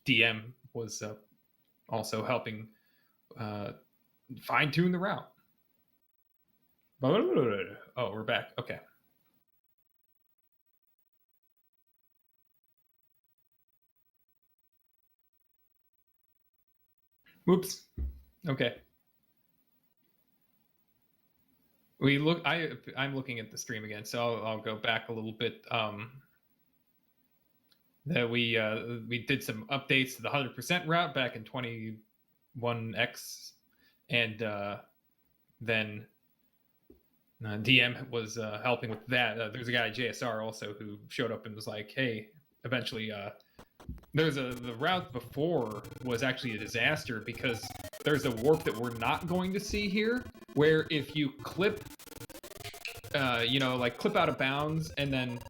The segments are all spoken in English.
DM was also helping fine-tune the route. Oh, we're back. Okay. Whoops. Okay. I'm looking at the stream again, so I'll go back a little bit. That we did some updates to the 100% route back in 21X, and then DM was helping with that. There's a guy JSR also who showed up and was like, "Hey, eventually, the route before was actually a disaster because there's a warp that we're not going to see here, where if you clip, like clip out of bounds and then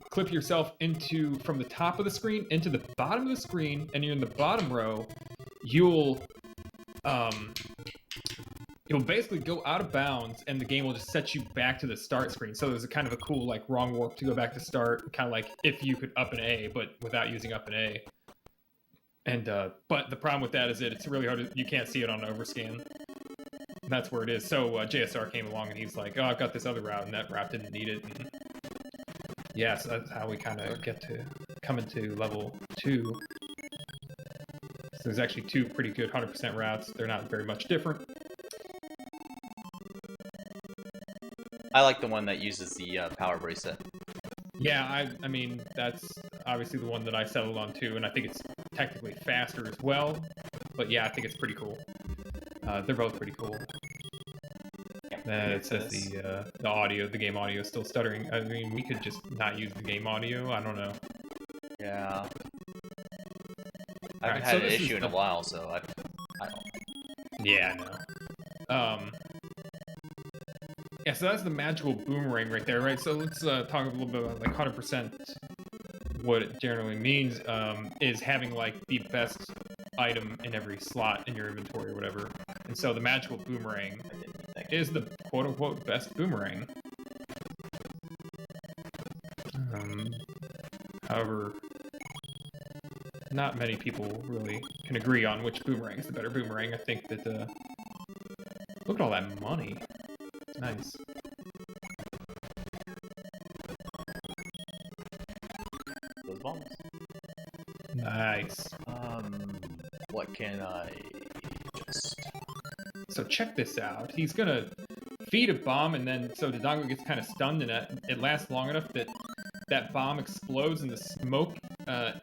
clip yourself from the top of the screen into the bottom of the screen, and you're in the bottom row, you'll basically go out of bounds, and the game will just set you back to the start screen. So there's a kind of a cool like wrong warp to go back to start, kind of like if you could up an A, but without using up an A. And but the problem with that is that it's really hard. You can't see it on overscan. And that's where it is. So JSR came along and he's like, "Oh, I've got this other route, and that route didn't need it." And yeah, so that's how we kind of get to come into level 2. So there's actually 2 pretty good 100% routes. They're not very much different. I like the one that uses the power bracelet. Yeah, I mean, that's obviously the one that I settled on too, and I think it's technically faster as well. But yeah, I think it's pretty cool. They're both pretty cool. It says the audio, the game audio is still stuttering. I mean, we could just not use the game audio. I don't know. Yeah. I haven't had an issue in a while, so I don't. Yeah, no. Yeah, so that's the magical boomerang right there, right? So let's talk a little bit about like 100%. What it generally means is having like the best item in every slot in your inventory or whatever. And so the magical boomerang is the quote-unquote best boomerang. However, not many people really can agree on which boomerang is the better boomerang. I think that look at all that money. It's nice. Those bombs. Nice. What can I just... So check this out. He's gonna feed a bomb, and then so Dodongo gets kind of stunned, and it lasts long enough that that bomb explodes in the smoke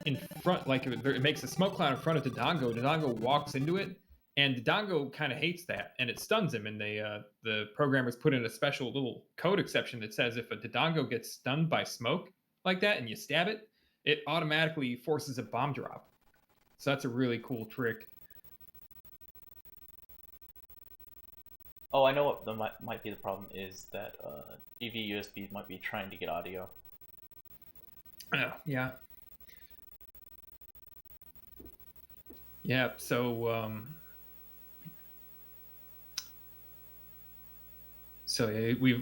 in front, like it makes a smoke cloud in front of Dodongo. Dodongo walks into it, and Dodongo kind of hates that, and it stuns him. And the programmers put in a special little code exception that says if a Dodongo gets stunned by smoke like that, and you stab it, it automatically forces a bomb drop. So that's a really cool trick. Oh, I know what might be the problem is that GV USB might be trying to get audio. Yeah. Yeah, so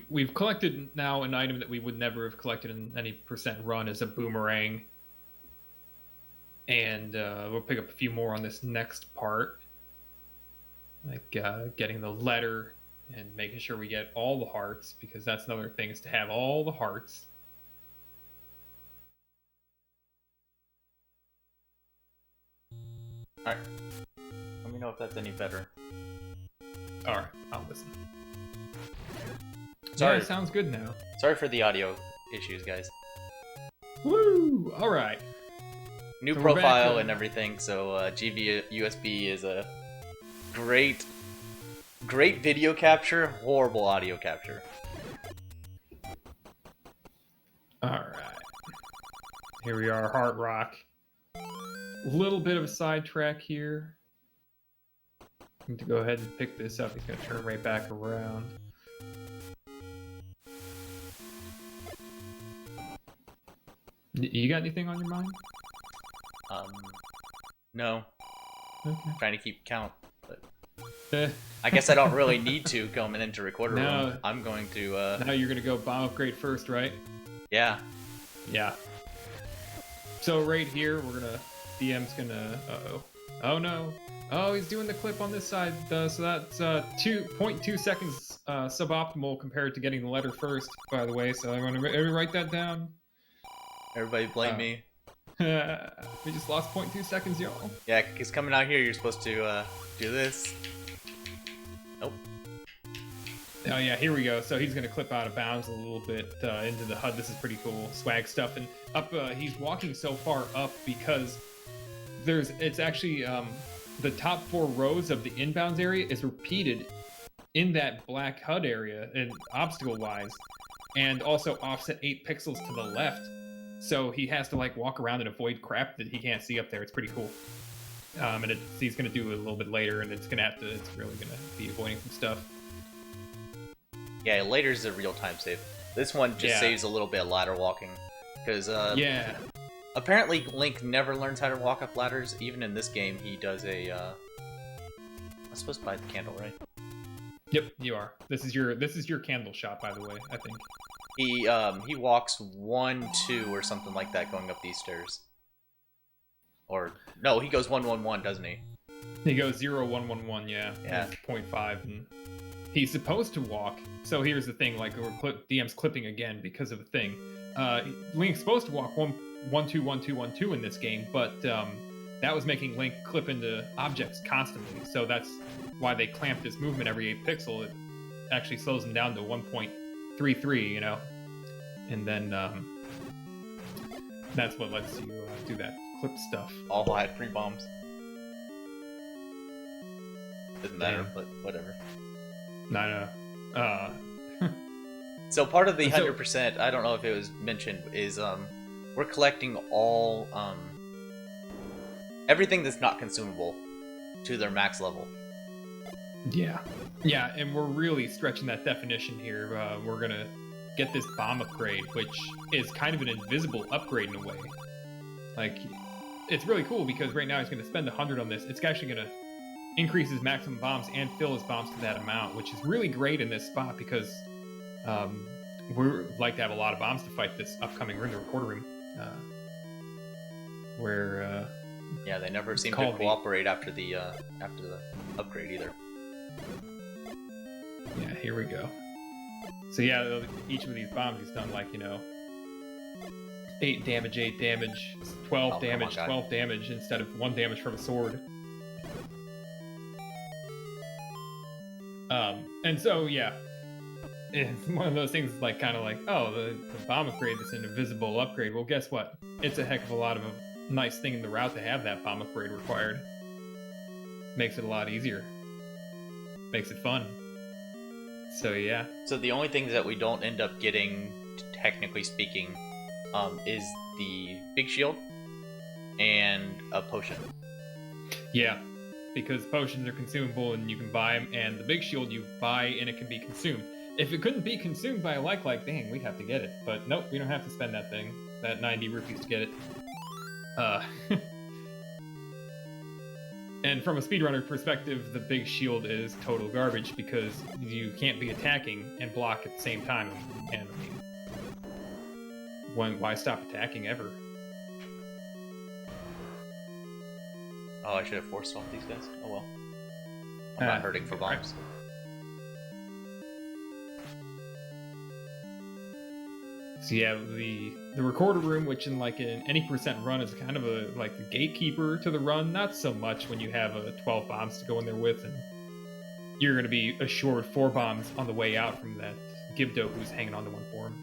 we've collected now an item that we would never have collected in any percent run as a boomerang. And we'll pick up a few more on this next part. Like getting the letter and making sure we get all the hearts, because that's another thing, is to have all the hearts. Alright. Let me know if that's any better. Alright, I'll listen. Sorry. Yeah, it sounds good now. Sorry for the audio issues, guys. Woo! Alright. New profile and everything, so GV USB is a great video capture, horrible audio capture. Alright. Here we are, Heart Rock. A little bit of a sidetrack here. I need to go ahead and pick this up. He's going to turn right back around. You got anything on your mind? No. Okay. I'm trying to keep count, but I guess I don't really need to coming into recorder room. I'm going to now you're gonna go bomb upgrade first, right? Yeah. Yeah. So right here we're gonna DM's gonna. Oh no. Oh, he's doing the clip on this side. So that's 2.2 seconds suboptimal compared to getting the letter first, by the way. So I'm going to write that down. Everybody blame me. We just lost 0.2 seconds, y'all. Yeah, he's coming out here. You're supposed to do this. Nope. Oh yeah, here we go. So he's going to clip out of bounds a little bit into the HUD. This is pretty cool. Swag stuff. And up, he's walking so far up because it's actually... the top 4 rows of the inbounds area is repeated in that black HUD area and obstacle-wise, and also offset 8 pixels to the left. So he has to like walk around and avoid crap that he can't see up there. It's pretty cool. And he's gonna do it a little bit later, and it's really gonna be avoiding some stuff. Yeah, later's a real-time save. This one just saves a little bit of ladder walking, because yeah. Apparently, Link never learns how to walk up ladders. Even in this game, he does a. I'm supposed to buy the candle, right? Yep, you are. This is your candle shot, by the way. I think. He walks 1, 2, or something like that, going up these stairs. Or no, he goes 1, 1, 1, doesn't he? He goes 0, 1, 1, 1. Yeah. 0.5, and he's supposed to walk. So here's the thing: like DM's clipping again because of a thing. Link's supposed to walk 1, 2, 1, 2, 1, 2 in this game, but that was making Link clip into objects constantly. So that's why they clamped his movement every 8 pixel. It actually slows him down to 1.33, you know, and then that's what lets you do that clip stuff. All I had 3 bombs. Doesn't matter, but whatever. No. So part of the 100%, I don't know if it was mentioned, is we're collecting all everything that's not consumable to their max level. Yeah, and we're really stretching that definition here. We're gonna get this bomb upgrade, which is kind of an invisible upgrade in a way. Like, it's really cool because right now he's gonna spend 100 on this. It's actually gonna increase his maximum bombs and fill his bombs to that amount, which is really great in this spot because we're like to have a lot of bombs to fight this upcoming room, the recorder room. Where yeah, they never seem to cooperate after the upgrade either. Yeah, here we go. So yeah, each of these bombs he's done like 8 damage, 8 damage, 12 damage, 12 damage instead of 1 damage from a sword. And so yeah. It's one of those things like kind of like, oh, the bomb upgrade is an invisible upgrade. Well, guess what? It's a heck of a lot of a nice thing in the route to have that bomb upgrade required. Makes it a lot easier. Makes it fun. So yeah. So the only things that we don't end up getting, technically speaking, is the big shield and a potion. Yeah, because potions are consumable and you can buy them, and the big shield you buy and it can be consumed. If it couldn't be consumed by a like, dang, we'd have to get it. But nope, we don't have to spend that thing. That 90 rupees to get it. And from a speedrunner perspective, the big shield is total garbage because you can't be attacking and block at the same time. And I mean, why stop attacking ever? Oh, I should have forced off these guys. Oh well. I'm not hurting for bombs. Right. So yeah, the recorder room, which in like an any percent run is kind of a like the gatekeeper to the run. Not so much when you have 12 bombs to go in there with, and you're going to be assured 4 bombs on the way out from that Gibdo who's hanging on to one for him.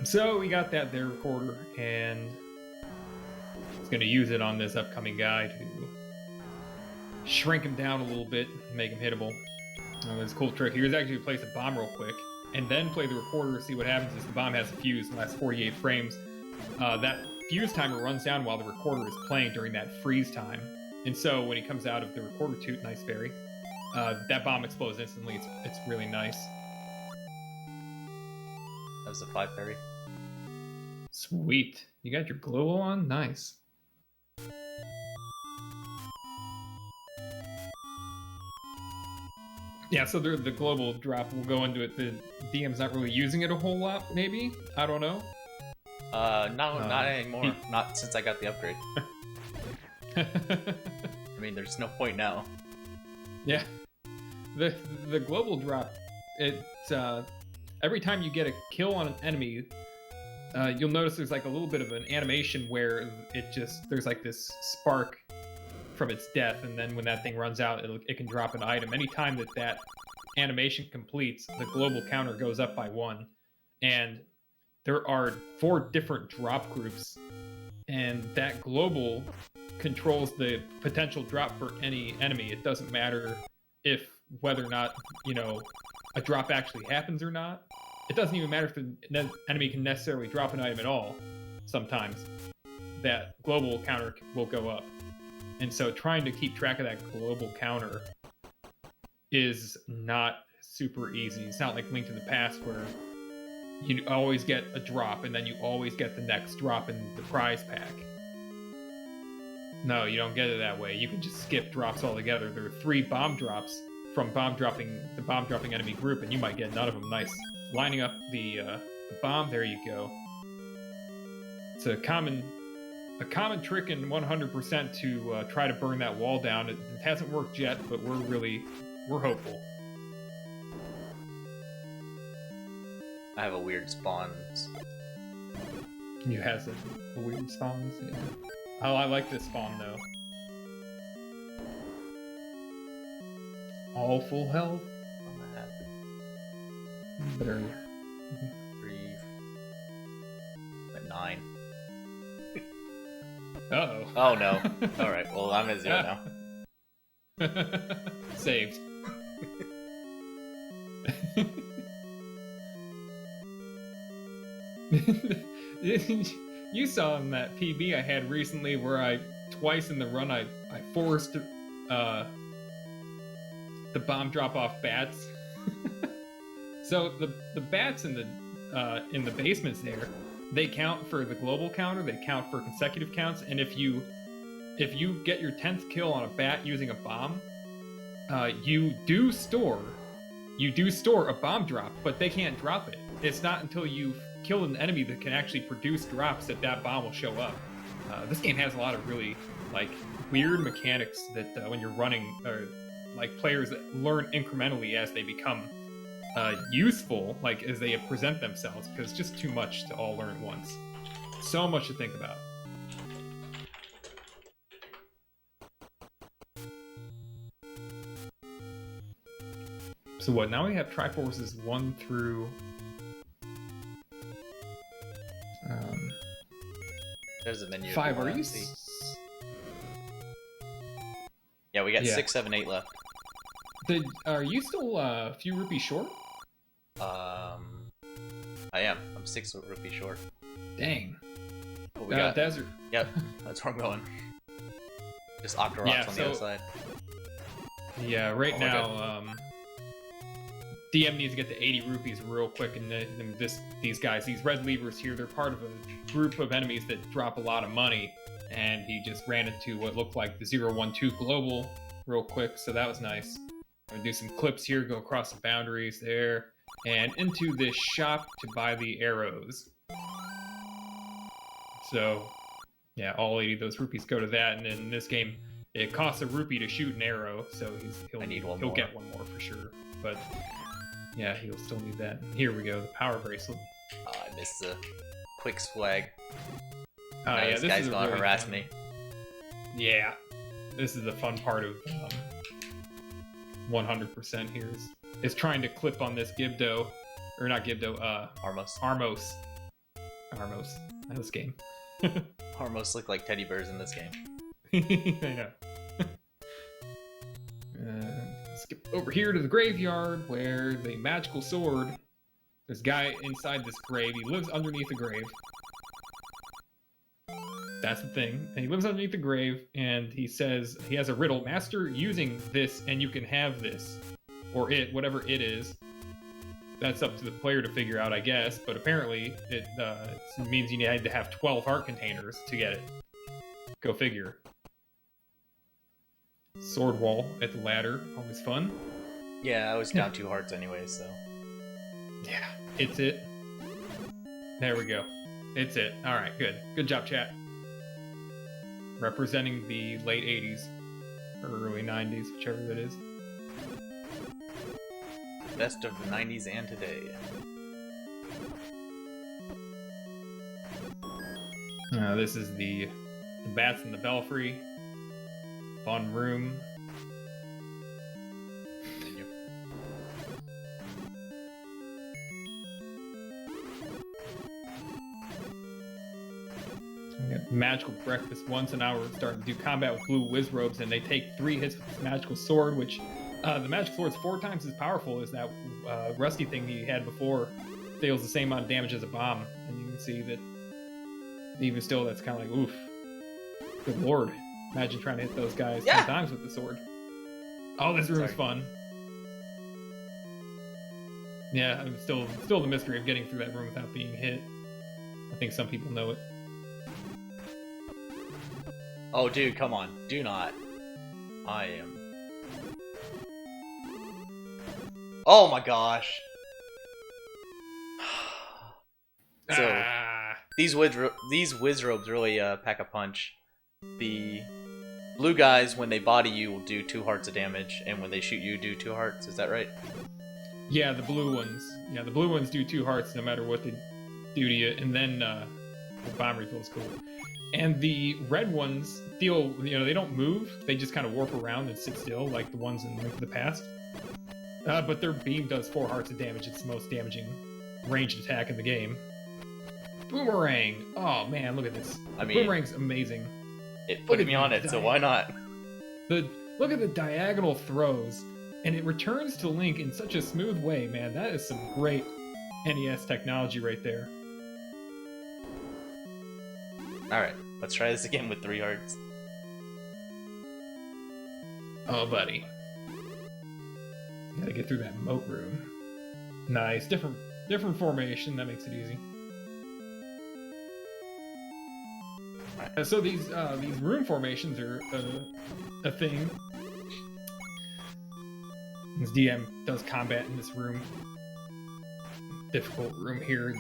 So we got that there recorder, and it's going to use it on this upcoming guy to shrink him down a little bit, make him hittable. This cool trick. Here's actually place a bomb real quick, and then play the recorder. See what happens is the bomb has a fuse and lasts 48 frames. That fuse timer runs down while the recorder is playing during that freeze time. And so when he comes out of the recorder toot, nice fairy, that bomb explodes instantly. It's really nice. That was a 5 fairy. Sweet. You got your glow on? Nice. Yeah, so the global drop will go into it. The DM's not really using it a whole lot, maybe? I don't know. No, not anymore. Not since I got the upgrade. I mean, there's no point now. Yeah. The global drop, it's every time you get a kill on an enemy, you'll notice there's like a little bit of an animation where there's like this spark from its death, and then when that thing runs out, it can drop an item. Anytime that animation completes, the global counter goes up by 1, and there are 4 different drop groups, and that global controls the potential drop for any enemy. It doesn't matter whether or not, a drop actually happens or not. It doesn't even matter if the enemy can necessarily drop an item at all. Sometimes that global counter will go up. And so trying to keep track of that global counter is not super easy. It's not like Link to the Past where you always get a drop and then you always get the next drop in the prize pack. No, you don't get it that way. You can just skip drops altogether. There are 3 bomb drops from the bomb dropping enemy group, and you might get none of them. Nice. Lining up the bomb, there you go. It's a common trick in 100% to try to burn that wall down. It hasn't worked yet, but we're hopeful. I have a weird spawn. You have a weird spawn? Yeah. Oh, I like this spawn though. All full health. Better. 3. At 9. Uh-oh. Oh no. Alright, well I'm at 0 now. Saved. You saw in that PB I had recently where twice in the run I forced the bomb drop off bats. So the bats in the basements there, they count for the global counter, they count for consecutive counts, and if you get your 10th kill on a bat using a bomb, you do store a bomb drop, but they can't drop it. It's not until you've killed an enemy that can actually produce drops that bomb will show up. This game has a lot of really weird mechanics that when you're running, or players that learn incrementally as they become useful, as they present themselves, because it's just too much to all learn at once. So much to think about. So what, now we have Triforces 1 through... There's a menu. 5, are you? Yeah, we got 6, 7, 8 left. Are you still a few rupees short? I am. I'm 6 rupees short. Dang. What we got? Desert. Yep, that's where I'm going. Just Octoroks on the other side. Yeah, right now, DM needs to get to 80 rupees real quick, and these guys, these red levers here, they're part of a group of enemies that drop a lot of money, and he just ran into what looked like the 012 global real quick, so that was nice. I'm gonna do some clips here, go across the boundaries there, and into this shop to buy the arrows. So, yeah, all 80 of those rupees go to that, and in this game, it costs a rupee to shoot an arrow, so he'll get one more for sure. But yeah, he'll still need that. And here we go, the power bracelet. Oh, I missed the quick swag. Oh yeah, this guy's gonna harass me. Yeah, this is the fun part of 100% here is trying to clip on this Gibdo, or not Gibdo, Armos. This game. Armos look like teddy bears in this game. I know. Skip over here to the graveyard where the magical sword. There's a guy inside this grave. He lives underneath the grave. That's the thing. And he lives underneath the grave, and he says he has a riddle. Master using this, and you can have this. Or it, whatever it is. That's up to the player to figure out, I guess. But apparently, it means you need to have 12 heart containers to get it. Go figure. Sword wall at the ladder, always fun. Yeah, I was down 2 hearts anyway, so. Yeah, it's it. There we go. It's it. All right, good. Good job, chat. Representing the late 80s or early 90s, whichever that is. Best of the 90s and today. This is the bats in the belfry. Fun room. Magical breakfast once an hour. We're starting to do combat with blue whiz robes, and they take 3 hits with this magical sword, which the magical sword's 4 times as powerful as that rusty thing he had before. Deals the same amount of damage as a bomb, and you can see that even still, that's kind of like, oof. Good lord. Imagine trying to hit those guys 10 times with the sword. Oh, this room's fun. Yeah, I'm still the mystery of getting through that room without being hit. I think some people know it. Oh, dude, come on. Do not. I am. Oh my gosh. So, these whiz robes really pack a punch. The blue guys, when they body you, will do 2 hearts of damage, and when they shoot you, do 2 hearts. Is that right? Yeah, the blue ones. Yeah, the blue ones do 2 hearts no matter what they do to you, and then the bomb refill is cool. And the red ones deal, they don't move. They just kind of warp around and sit still, like the ones in the past. But their beam does 4 hearts of damage. It's the most damaging ranged attack in the game. Boomerang! Oh man, look at this. I mean, Boomerang's amazing. It put me on it, so why not? Look at the diagonal throws, and it returns to Link in such a smooth way, man. That is some great NES technology right there. Alright, let's try this again with 3 hearts. Oh, buddy. Gotta get through that moat room. Nice. Different formation. That makes it easy. Right. So these room formations are a thing. This DM does combat in this room. Difficult room here.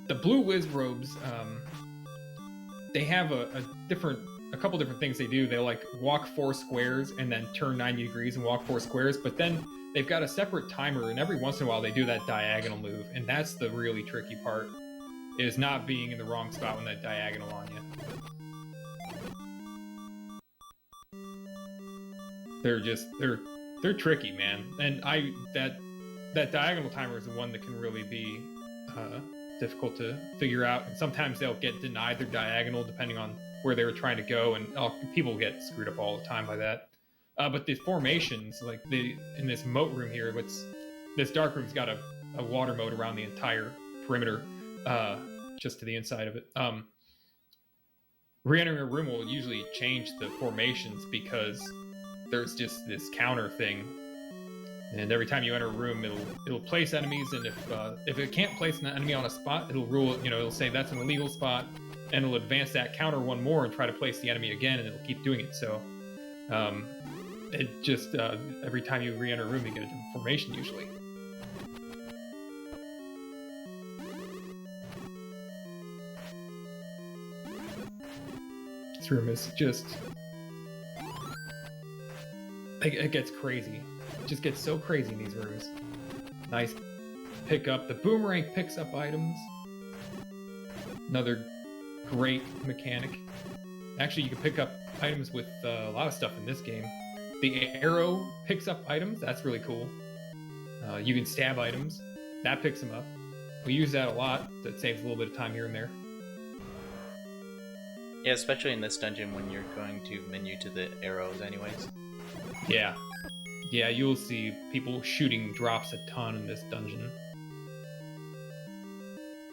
The blue whiz robes. They have a couple different things they do. They like walk 4 squares and then turn 90 degrees and walk 4 squares, but then they've got a separate timer, and every once in a while they do that diagonal move, and that's the really tricky part, is not being in the wrong spot when that diagonal on you. They're tricky, man. And that diagonal timer is the one that can really be difficult to figure out, and sometimes they'll get denied their diagonal depending on where they were trying to go, and people get screwed up all the time by that. But the formations, like in this moat room here, this dark room's got a water moat around the entire perimeter, just to the inside of it. Re-entering a room will usually change the formations because there's just this counter thing. And every time you enter a room, it'll place enemies, and if it can't place an enemy on a spot, it'll rule it. It'll say that's an illegal spot, and it'll advance that counter 1 more and try to place the enemy again, and it'll keep doing it. So, it just every time you re-enter a room, you get a different formation usually. This room is just it gets crazy. Just gets so crazy in these rooms. Nice pick up. The boomerang picks up items. Another great mechanic. Actually, you can pick up items with a lot of stuff in this game. The arrow picks up items. That's really cool. You can stab items. That picks them up. We use that a lot. That saves a little bit of time here and there. Yeah, especially in this dungeon when you're going to menu to the arrows anyways. Yeah. Yeah, you'll see people shooting drops a ton in this dungeon.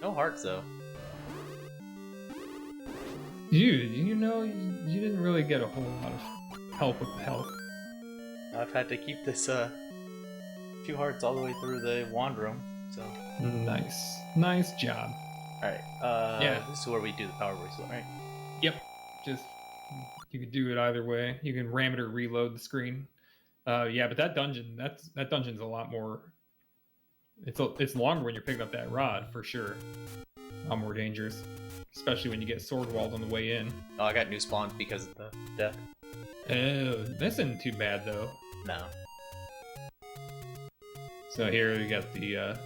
No hearts, though. You didn't really get a whole lot of help with the health. I've had to keep this 2 hearts all the way through the wand room, so... Nice job. Alright, yeah. This is where we do the power whistle, right? Yep. You can do it either way. You can ram it or reload the screen. Yeah, but that dungeon's a lot more. It's longer when you're picking up that rod for sure. A lot more dangerous, especially when you get sword walled on the way in. Oh, I got new spawns because of the death. Oh, this isn't too bad though. No. So here we got the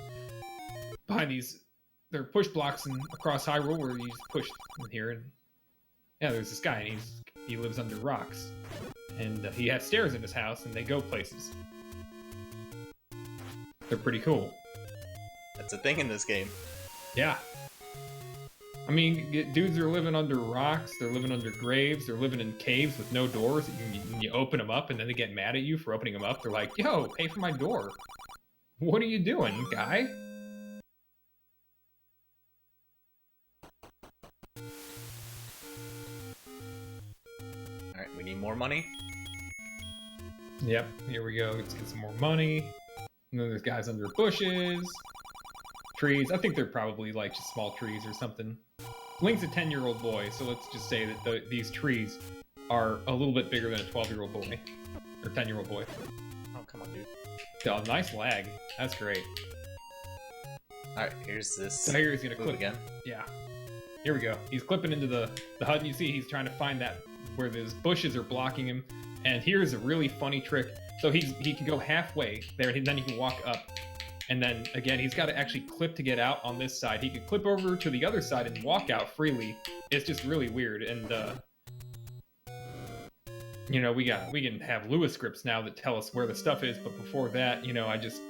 behind these. There are push blocks across Hyrule where you just push in here, and yeah, there's this guy, and he lives under rocks, and he has stairs in his house, and they go places. They're pretty cool. That's a thing in this game. Yeah. I mean, dudes are living under rocks, they're living under graves, they're living in caves with no doors. You open them up, and then they get mad at you for opening them up. They're like, yo, pay for my door. What are you doing, guy? Alright, we need more money. Yep, here we go. Let's get some more money. And then there's guys under bushes, trees. I think they're probably like just small trees or something. Link's a 10-year-old boy, so let's just say that these trees are a little bit bigger than a 12-year-old boy. Or 10-year-old boy. Oh, come on, dude. Oh, nice lag. That's great. Alright, here's this. So here he's gonna clip again. Yeah. Here we go. He's clipping into the hut, and you see he's trying to find that where those bushes are blocking him. And here's a really funny trick. So he can go halfway there, and then he can walk up. And then, again, he's got to actually clip to get out on this side. He can clip over to the other side and walk out freely. It's just really weird. And, you know, we can have Lewis scripts now that tell us where the stuff is. But before that, you know, I just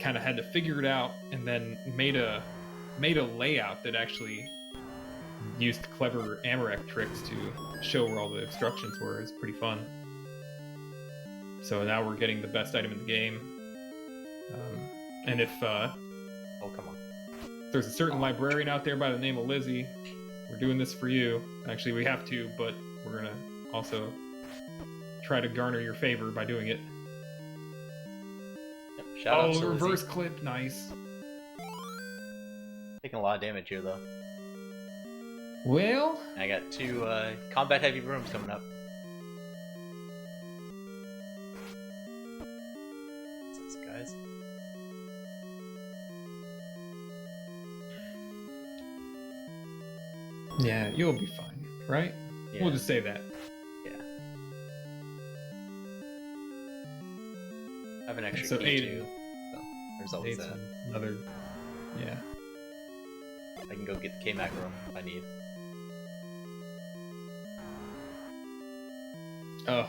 kind of had to figure it out and then made a layout that actually used clever Amarak tricks to show where all the obstructions were. It's pretty fun. So now we're getting the best item in the game. And if oh, come on. there's a certain librarian out there by the name of Lizzie, we're doing this for you. Actually, we have to, but we're gonna also try to garner your favor by doing it. Yep, shout out to reverse Lizzie. clip, nice. Taking a lot of damage here, though. Well, I got 2 combat-heavy rooms coming up. What's this, guys? yeah, you'll be fine, right? Yeah. We'll just say that. Yeah. I have an extra So key, eight- too. So, there's always Eight's that. another, yeah. I can go get the K-Mac room if I need. Oh.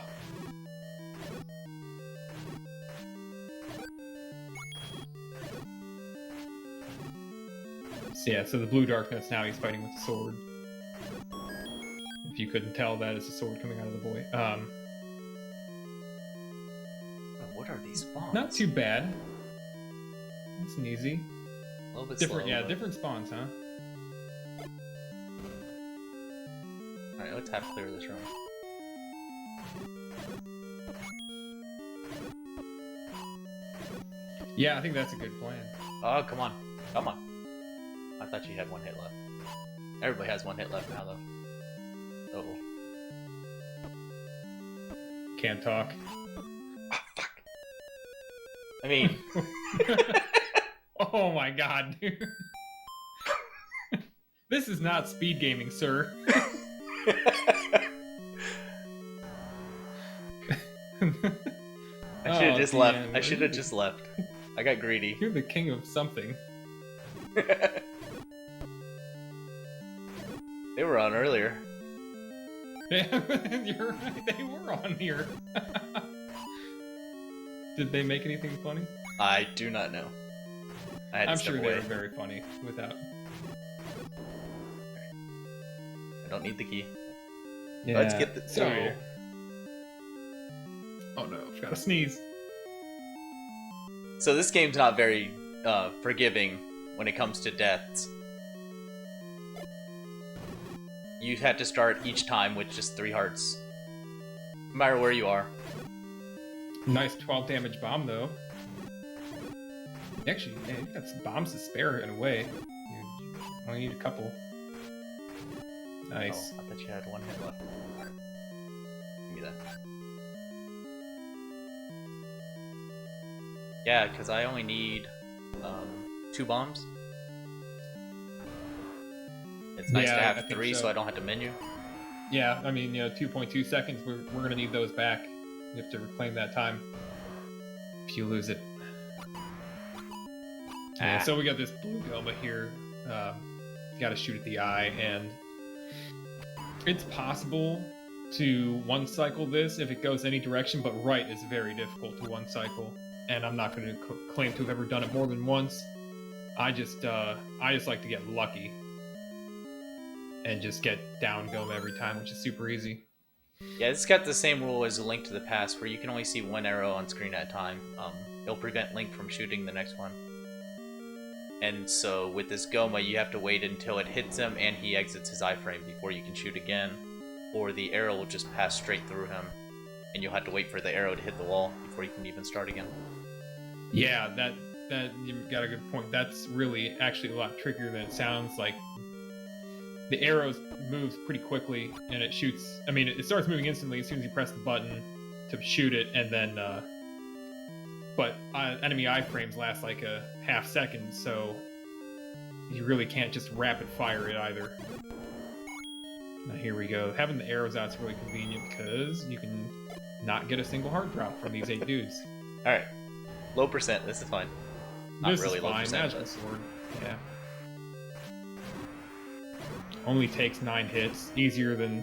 So yeah, so the blue darkness, now he's fighting with a sword. If you couldn't tell, that is a sword coming out of the boy. Oh, what are these spawns? Not too bad. That's an easy. A little bit Different, slow, yeah, but- different spawns, huh? Alright, let's half clear this room. Yeah, I think that's a good plan. Oh, come on. Come on. I thought you had 1 hit left. Everybody has 1 hit left now, though. Uh-oh. Can't talk. Oh, fuck. I mean... Oh my god, dude. This is not speed gaming, sir. I should have just left. Dan, I should have just left. I got greedy. You're the king of something. They were on earlier. Yeah, you're right. They were on here. Did they make anything funny? I do not know. I had to I'm step sure away. they were very funny without. I don't need the key. Yeah. Let's get the... So. Oh no! I've got to sneeze. So this game's not very forgiving when it comes to deaths. You have to start each time with just 3 hearts. No matter where you are. Nice 12 damage bomb though. Actually, yeah, you've got some bombs to spare in a way. You only need a couple. Nice. Oh, I thought you had 1 hit left. Give me that. Yeah, because I only need 2 bombs. It's nice to Yeah, I have think 3 so. so I don't have to menu. Yeah, I mean, 2.2 seconds, we're gonna need those back. You have to reclaim that time if you lose it. Yeah, so we got this blue Goma here. You gotta shoot at the eye, and it's possible to one-cycle this if it goes any direction, but right is very difficult to one-cycle, and I'm not gonna claim to have ever done it more than once. I just like to get lucky and just get down Goma every time, which is super easy. Yeah, it's got the same rule as A Link to the Past, where you can only see 1 arrow on screen at a time. It'll prevent Link from shooting the next one. And so with this Goma, you have to wait until it hits him and he exits his iframe before you can shoot again, or the arrow will just pass straight through him, and you'll have to wait for the arrow to hit the wall before you can even start again. Yeah, that you got a good point. That's really actually a lot trickier than it sounds. Like, the arrow moves pretty quickly, and it shoots. I mean, it starts moving instantly as soon as you press the button to shoot it, and then, but enemy iframes last like a half second, so you really can't just rapid fire it either. Now here we go. Having the arrows out is really convenient because you can not get a single heart drop from these 8 dudes. All right, low percent. This is fine. Not This really is low fine. percent. Magical sword. Yeah. Only takes 9 hits. Easier than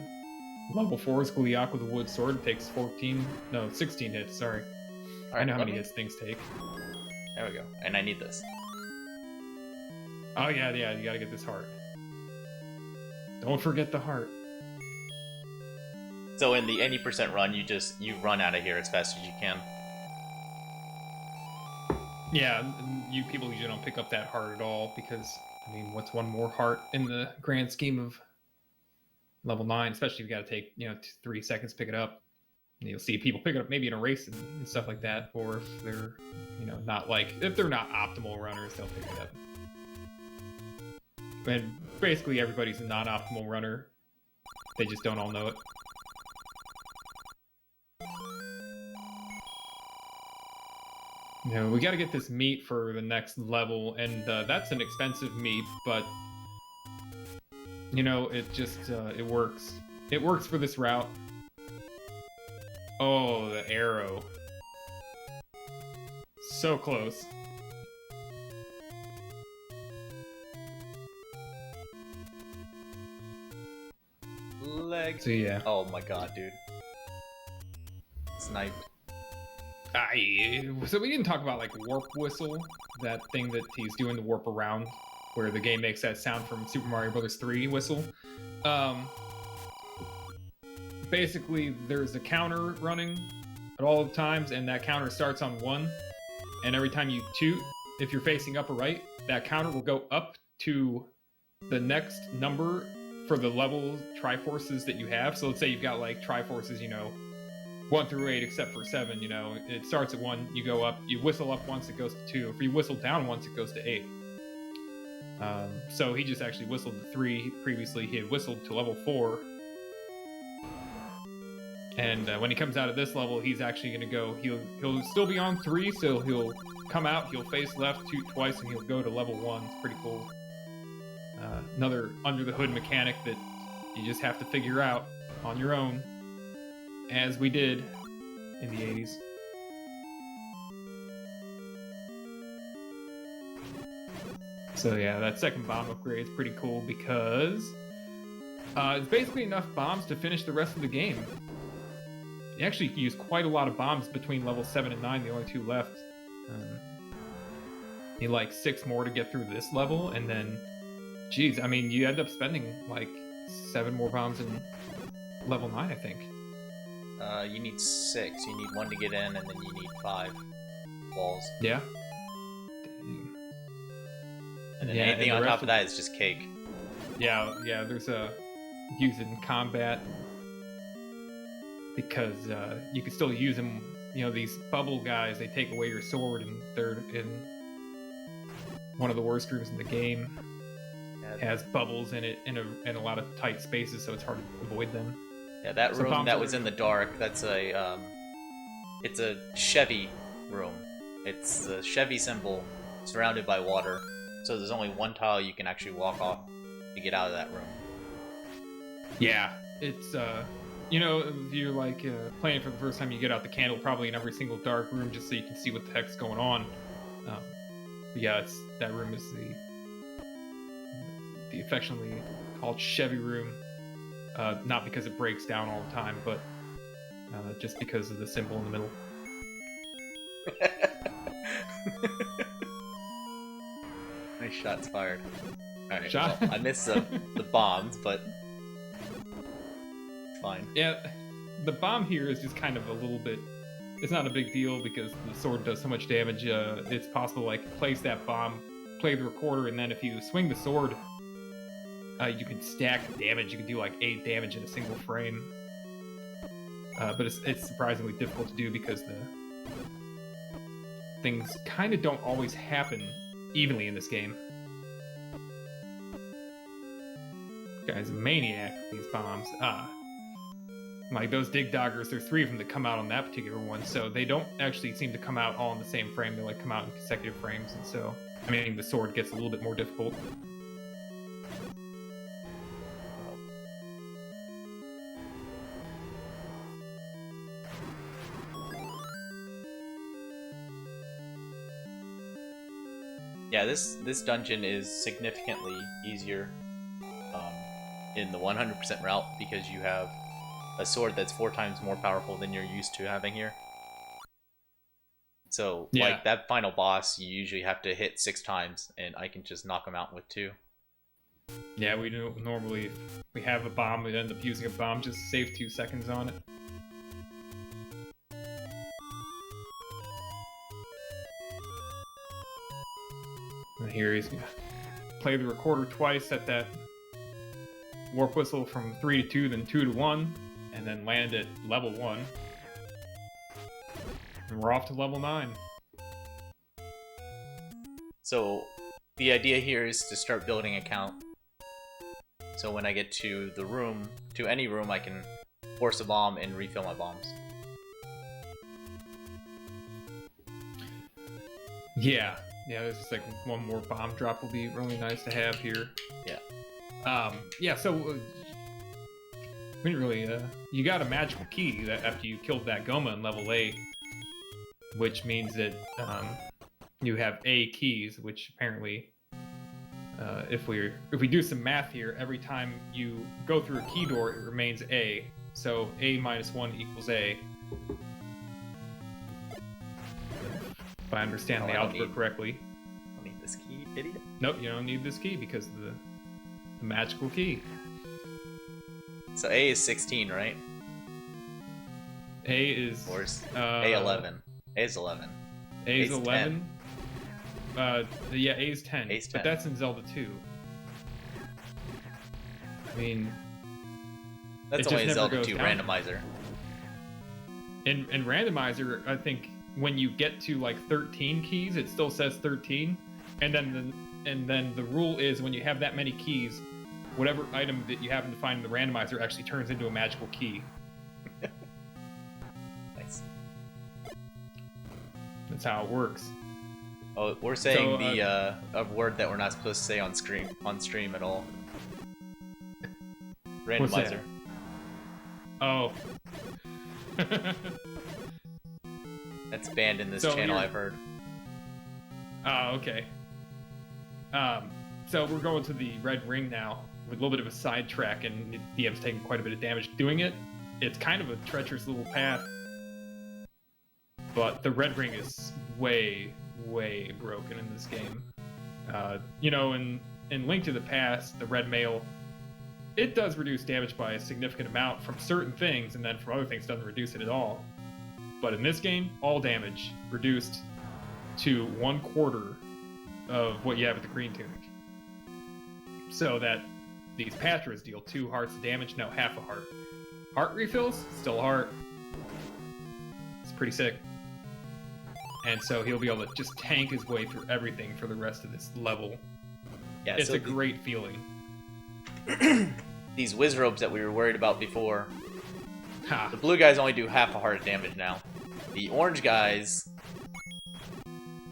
level 4's Gluyak with a wood sword. It takes 16 hits. Sorry. Right, I know how many hits things take. There we go. And I need this. Oh yeah, you gotta get this heart. Don't forget the heart. So in the any percent run, you run out of here as fast as you can. Yeah, you people usually don't pick up that heart at all because, I mean, what's one more heart in the grand scheme of level 9? Especially if you gotta take 3 seconds to pick it up. And you'll see people pick it up maybe in a race and stuff like that, or if they're if they're not optimal runners, they'll pick it up. And basically everybody's a non-optimal runner. They just don't all know it. We got to get this meat for the next level, and that's an expensive meat, but it just it works. It works for this route. Oh, the arrow. So close. Leg. So yeah. Oh my god, dude. Sniped. So we didn't talk about like warp whistle, that thing that he's doing to warp around, where the game makes that sound from Super Mario Bros. 3 whistle. Basically, there's a counter running at all the times, and that counter starts on 1. And every time you toot, if you're facing up or right, that counter will go up to the next number for the level Triforces that you have. So let's say you've got like Triforces, 1 through 8, except for 7, it starts at 1, you go up, you whistle up once, it goes to 2. If you whistle down once, it goes to 8. So he just actually whistled to 3. Previously, he had whistled to level 4. And when he comes out of this level, he's actually going to go, he'll still be on 3, so he'll come out, he'll face left, toot twice, and he'll go to level 1. It's pretty cool. Another under-the-hood mechanic that you just have to figure out on your own, as we did in the 80s. So yeah, that second bomb upgrade is pretty cool because it's basically enough bombs to finish the rest of the game. You actually use quite a lot of bombs between level 7 and 9, the only 2 left. You need like 6 more to get through this level, and then, geez, I mean, you end up spending like 7 more bombs in level 9, I think. You need 6. You need 1 to get in, and then you need 5 balls. Yeah. And then anything on top of that is just cake. Yeah, there's a use in combat because you can still use them. These bubble guys, they take away your sword, and they're in one of the worst rooms in the game. It has bubbles in it in a lot of tight spaces, so it's hard to avoid them. Yeah, that room that was in the dark, that's it's a Chevy room. It's the Chevy symbol surrounded by water. So there's only one tile you can actually walk off to get out of that room. Yeah, it's you know, if you're like playing for the first time, you get out the candle probably in every single dark room just so you can see what the heck's going on. But yeah, that room is the affectionately called Chevy room. Not because it breaks down all the time, but just because of the symbol in the middle. Nice shots fired. Alright, Shot? well, I missed the bombs, but fine. Yeah, the bomb here is just kind of a little bit... It's not a big deal because the sword does so much damage. It's possible to like place that bomb, play the recorder, and then if you swing the sword, you can stack damage. You can do like 8 damage in a single frame. But it's surprisingly difficult to do because the things kind of don't always happen evenly in this game. This guy's a maniac with these bombs. Like those dig doggers, there's 3 of them that come out on that particular one, so they don't actually seem to come out all in the same frame. They like come out in consecutive frames, and so I mean the sword gets a little bit more difficult. Yeah, this dungeon is significantly easier in the 100% route because you have a sword that's 4 times more powerful than you're used to having here. So, yeah. Like that final boss, you usually have to hit 6 times, and I can just knock him out with 2. Yeah, we do normally, if we have a bomb, we end up using a bomb just to save 2 seconds on it. And here he's gonna play the recorder twice at that warp whistle from 3 to 2, then 2 to 1, and then land at level 1. And we're off to level 9. So the idea here is to start building a count. So when I get to the room, to any room, I can force a bomb and refill my bombs. Yeah, there's just like one more bomb drop will be really nice to have here. Yeah. Yeah, so we didn't really, you got a magical key that after you killed that Goma in level 8, which means that you have A keys, which apparently, if we do some math here, every time you go through a key door, it remains A. So A minus 1 equals A. If I understand the algebra correctly. I don't need this key, idiot. Nope, you don't need this key because of the magical key. So A is 16, right? A is... Or is A 11? A is 11. A is 11. Yeah, A is 10. A is 10. But that's in Zelda 2. I mean... That's only a Zelda 2 randomizer. In randomizer, I think when you get to like 13 keys, it still says 13. And then the rule is when you have that many keys, whatever item that you happen to find in the randomizer actually turns into a magical key. Nice. That's how it works. Oh, we're saying a word that we're not supposed to say on stream at all. Randomizer. Oh. That's banned in this channel, I've heard. Oh, okay. So we're going to the red ring now with a little bit of a sidetrack, and DM's taking quite a bit of damage doing it. It's kind of a treacherous little path, but the red ring is way, way broken in this game. You know, in Link to the Past, the red mail, it does reduce damage by a significant amount from certain things, and then from other things doesn't reduce it at all. But in this game, all damage reduced to 1/4 of what you have with the green tunic. So that these Patras deal 2 hearts of damage, now half a heart. Heart refills, still a heart. It's pretty sick. And so he'll be able to just tank his way through everything for the rest of this level. Yeah, it's a great feeling. These whiz robes that we were worried about before. Ha. The blue guys only do half a heart of damage now. The orange guys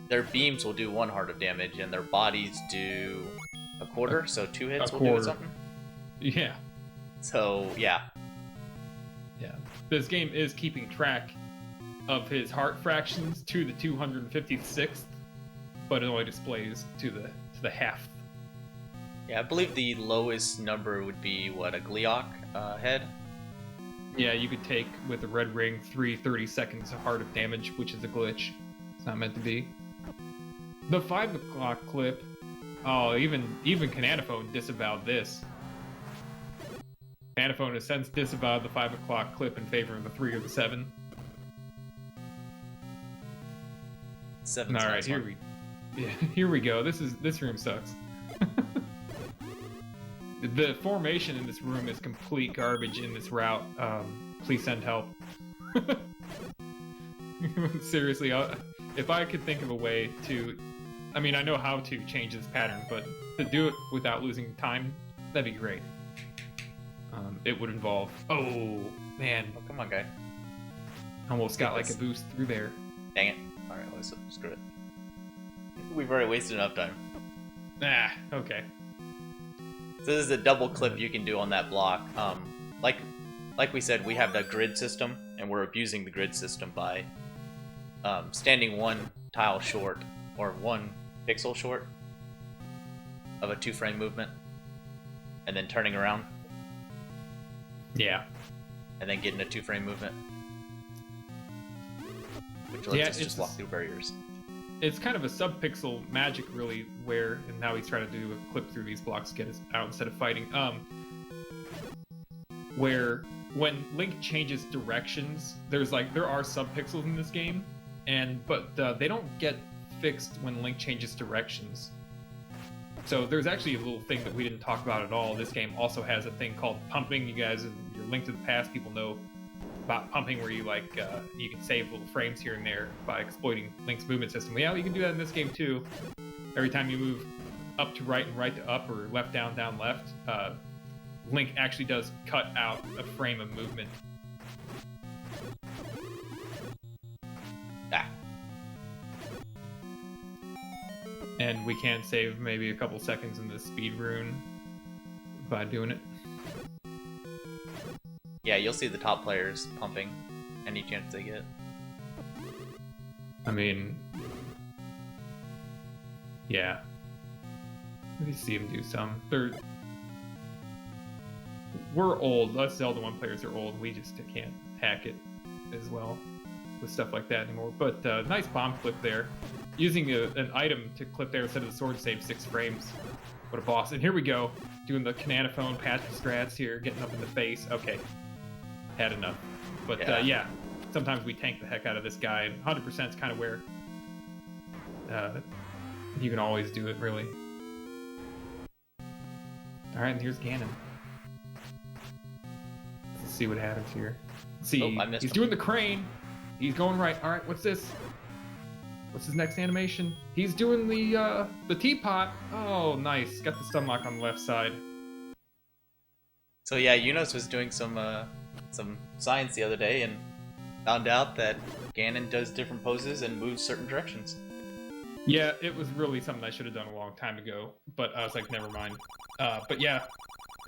their beams will do 1 heart of damage, and their bodies do a quarter, so 2 hits will do something. Yeah. So, yeah. Yeah. This game is keeping track of his heart fractions to the 256th, but it only displays to the half. Yeah, I believe the lowest number would be, what, a Gleeok head? Yeah, you could take, with the red ring, 30 seconds of heart of damage, which is a glitch. It's not meant to be. The 5 o'clock clip, oh, even Cananophone disavowed this. Cananophone has since disavowed the 5 o'clock clip in favor of the 3 or the 7. 7's all right, nice here we go. This room sucks. The formation in this room is complete garbage in this route. Please send help. Seriously, if I could think of a way to... I mean, I know how to change this pattern, but to do it without losing time, that'd be great. It would involve... Oh, man. Oh, come on, guy. Almost got like a boost through there. Dang it. Alright, let's screw it. We've already wasted enough time. Ah, okay. So this is a double clip you can do on that block. Like we said, we have the grid system, and we're abusing the grid system by standing 1 tile short, or 1 pixel short of a 2-frame movement, and then turning around. Yeah. And then getting a 2-frame movement. Which lets us just walk through barriers. It's kind of a sub-pixel magic, really, where, and now he's trying to do a clip through these blocks to get us out instead of fighting. Where when Link changes directions, there are sub-pixels in this game, but they don't get fixed when Link changes directions. So there's actually a little thing that we didn't talk about at all. This game also has a thing called pumping. You guys, in your Link to the Past, people know about pumping, where you you can save little frames here and there by exploiting Link's movement system. Well, yeah, you can do that in this game too. Every time you move up to right and right to up, or left down down left, Link actually does cut out a frame of movement. Ah. And we can save maybe a couple seconds in the speed rune by doing it. Yeah, you'll see the top players pumping any chance they get. I mean, yeah. Let me see them do some. We're old. Us Zelda 1 players are old. We just can't hack it as well with stuff like that anymore. But nice bomb clip there. Using an item to clip there instead of the sword saves 6 frames. What a boss. And here we go. Doing the Cananophone patch strats here, getting up in the face. Okay. Had enough. But yeah, sometimes we tank the heck out of this guy, and 100% is kind of where you can always do it, really. Alright, and here's Ganon. Let's see what happens here. Let's see, he's doing the crane. He's going right. Alright, what's this? What's his next animation? He's doing the teapot. Oh, nice. Got the stun lock on the left side. So yeah, Yunos was doing some science the other day and found out that Ganon does different poses and moves certain directions. Yeah, it was really something I should have done a long time ago, but I was like, never mind. But yeah,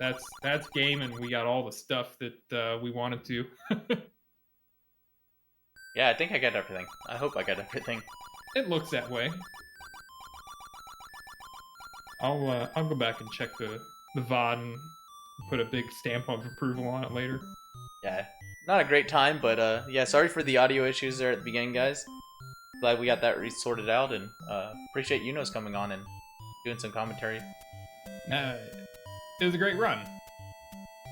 that's game, and we got all the stuff that we wanted to. Yeah, I think I got everything. I hope I got everything. It looks that way. I'll go back and check the VOD and put a big stamp of approval on it later. Yeah, not a great time, but yeah, sorry for the audio issues there at the beginning, guys. Glad we got that sorted out, and appreciate Yunos coming on and doing some commentary. It was a great run.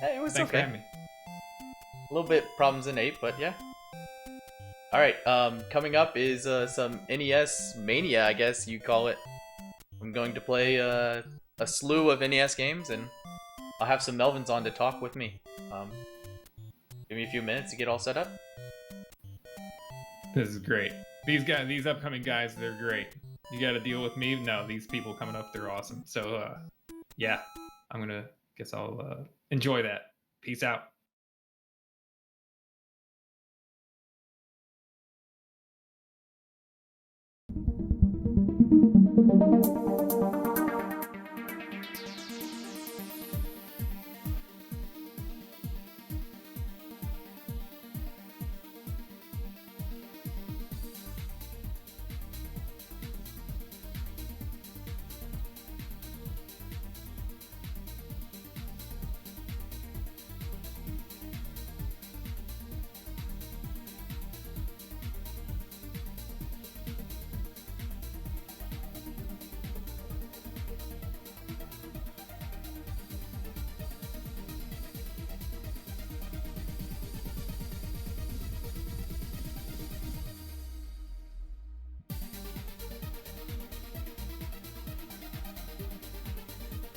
Hey, it was Thanks okay. for having me. A little bit problems in 8, but yeah. Alright, coming up is some NES Mania, I guess you call it. I'm going to play a slew of NES games, and I'll have some Melvins on to talk with me. Give me a few minutes to get all set up. This is great. These upcoming guys, they're great. You got to deal with me? No, these people coming up, they're awesome. So, yeah, guess I'll enjoy that. Peace out.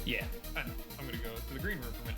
Yeah, I know. I'm gonna go to the green room for a minute.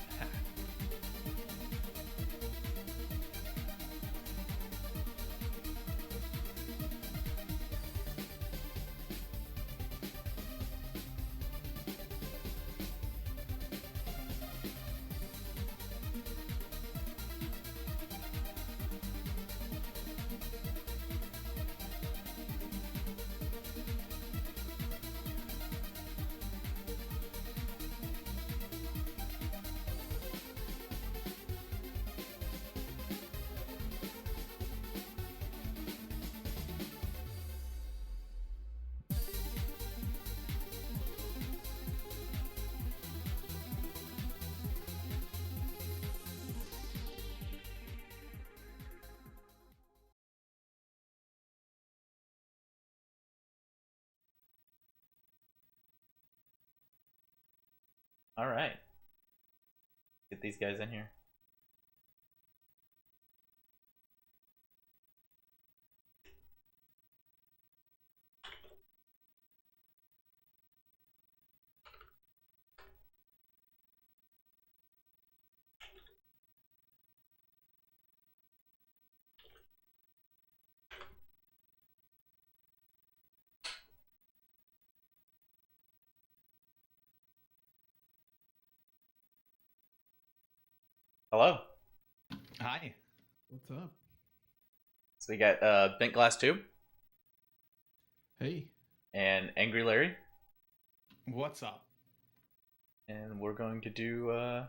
All right. Get these guys in here. Hello. Hi. What's up? So we got Bent Glass Tube Hey. and Angry Larry, What's up? and we're going to do I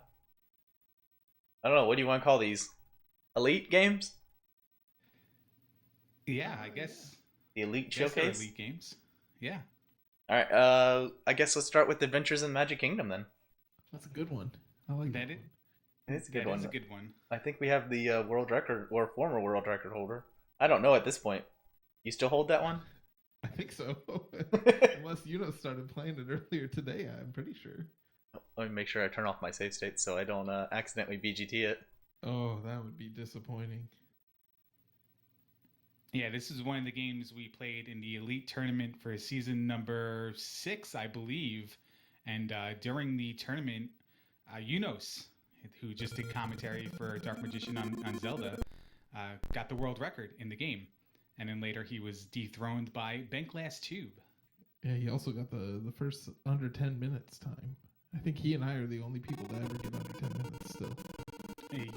don't know, what do you want to call these? Elite games? Yeah, I guess. The Elite Guess they're Showcase? Elite games. Yeah. All right. I guess let's start with Adventures in Magic Kingdom then. That's a good one. I like That that. it. It's a good That one. is a good one. I think we have the world record or former world record holder. I don't know at this point. You still hold that one? I think so. Unless started playing it earlier today, I'm pretty sure. Let me make sure I turn off my save state so I don't accidentally BGT it. Oh, that would be disappointing. Yeah, this is one of the games we played in the Elite Tournament for season number 6, I believe. And during the tournament, Unos, who just did commentary for Dark Magician on Zelda, got the world record in the game. And then later he was dethroned by Bent Glass Tube. Yeah, he also got the first under 10 minutes time. I think he and I are the only people that ever get under 10 minutes still.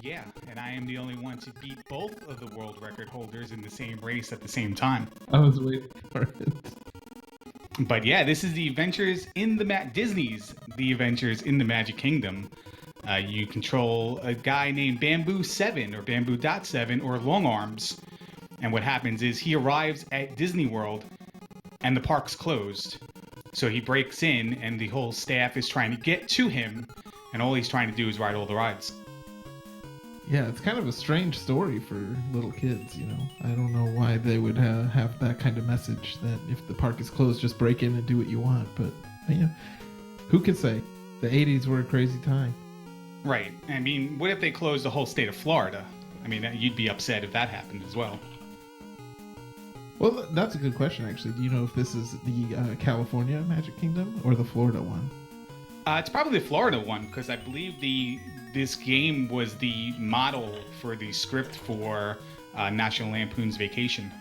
Yeah, and I am the only one to beat both of the world record holders in the same race at the same time. I was waiting for it. But yeah, this is the Adventures in the Disney's The Adventures in the Magic Kingdom. You control a guy named Bamboo 7 or Bamboo Dot 7 or Long Arms. And what happens is he arrives at Disney World and the park's closed. So he breaks in and the whole staff is trying to get to him. And all he's trying to do is ride all the rides. Yeah, it's kind of a strange story for little kids, you know. I don't know why they would have that kind of message that if the park is closed, just break in and do what you want. But, yeah, who could say? The 80s were a crazy time. Right. I mean, what if they closed the whole state of Florida? I mean, you'd be upset if that happened as well. Well, that's a good question, actually. Do you know if this is the California Magic Kingdom or the Florida one? It's probably the Florida one, because I believe this game was the model for the script for National Lampoon's Vacation.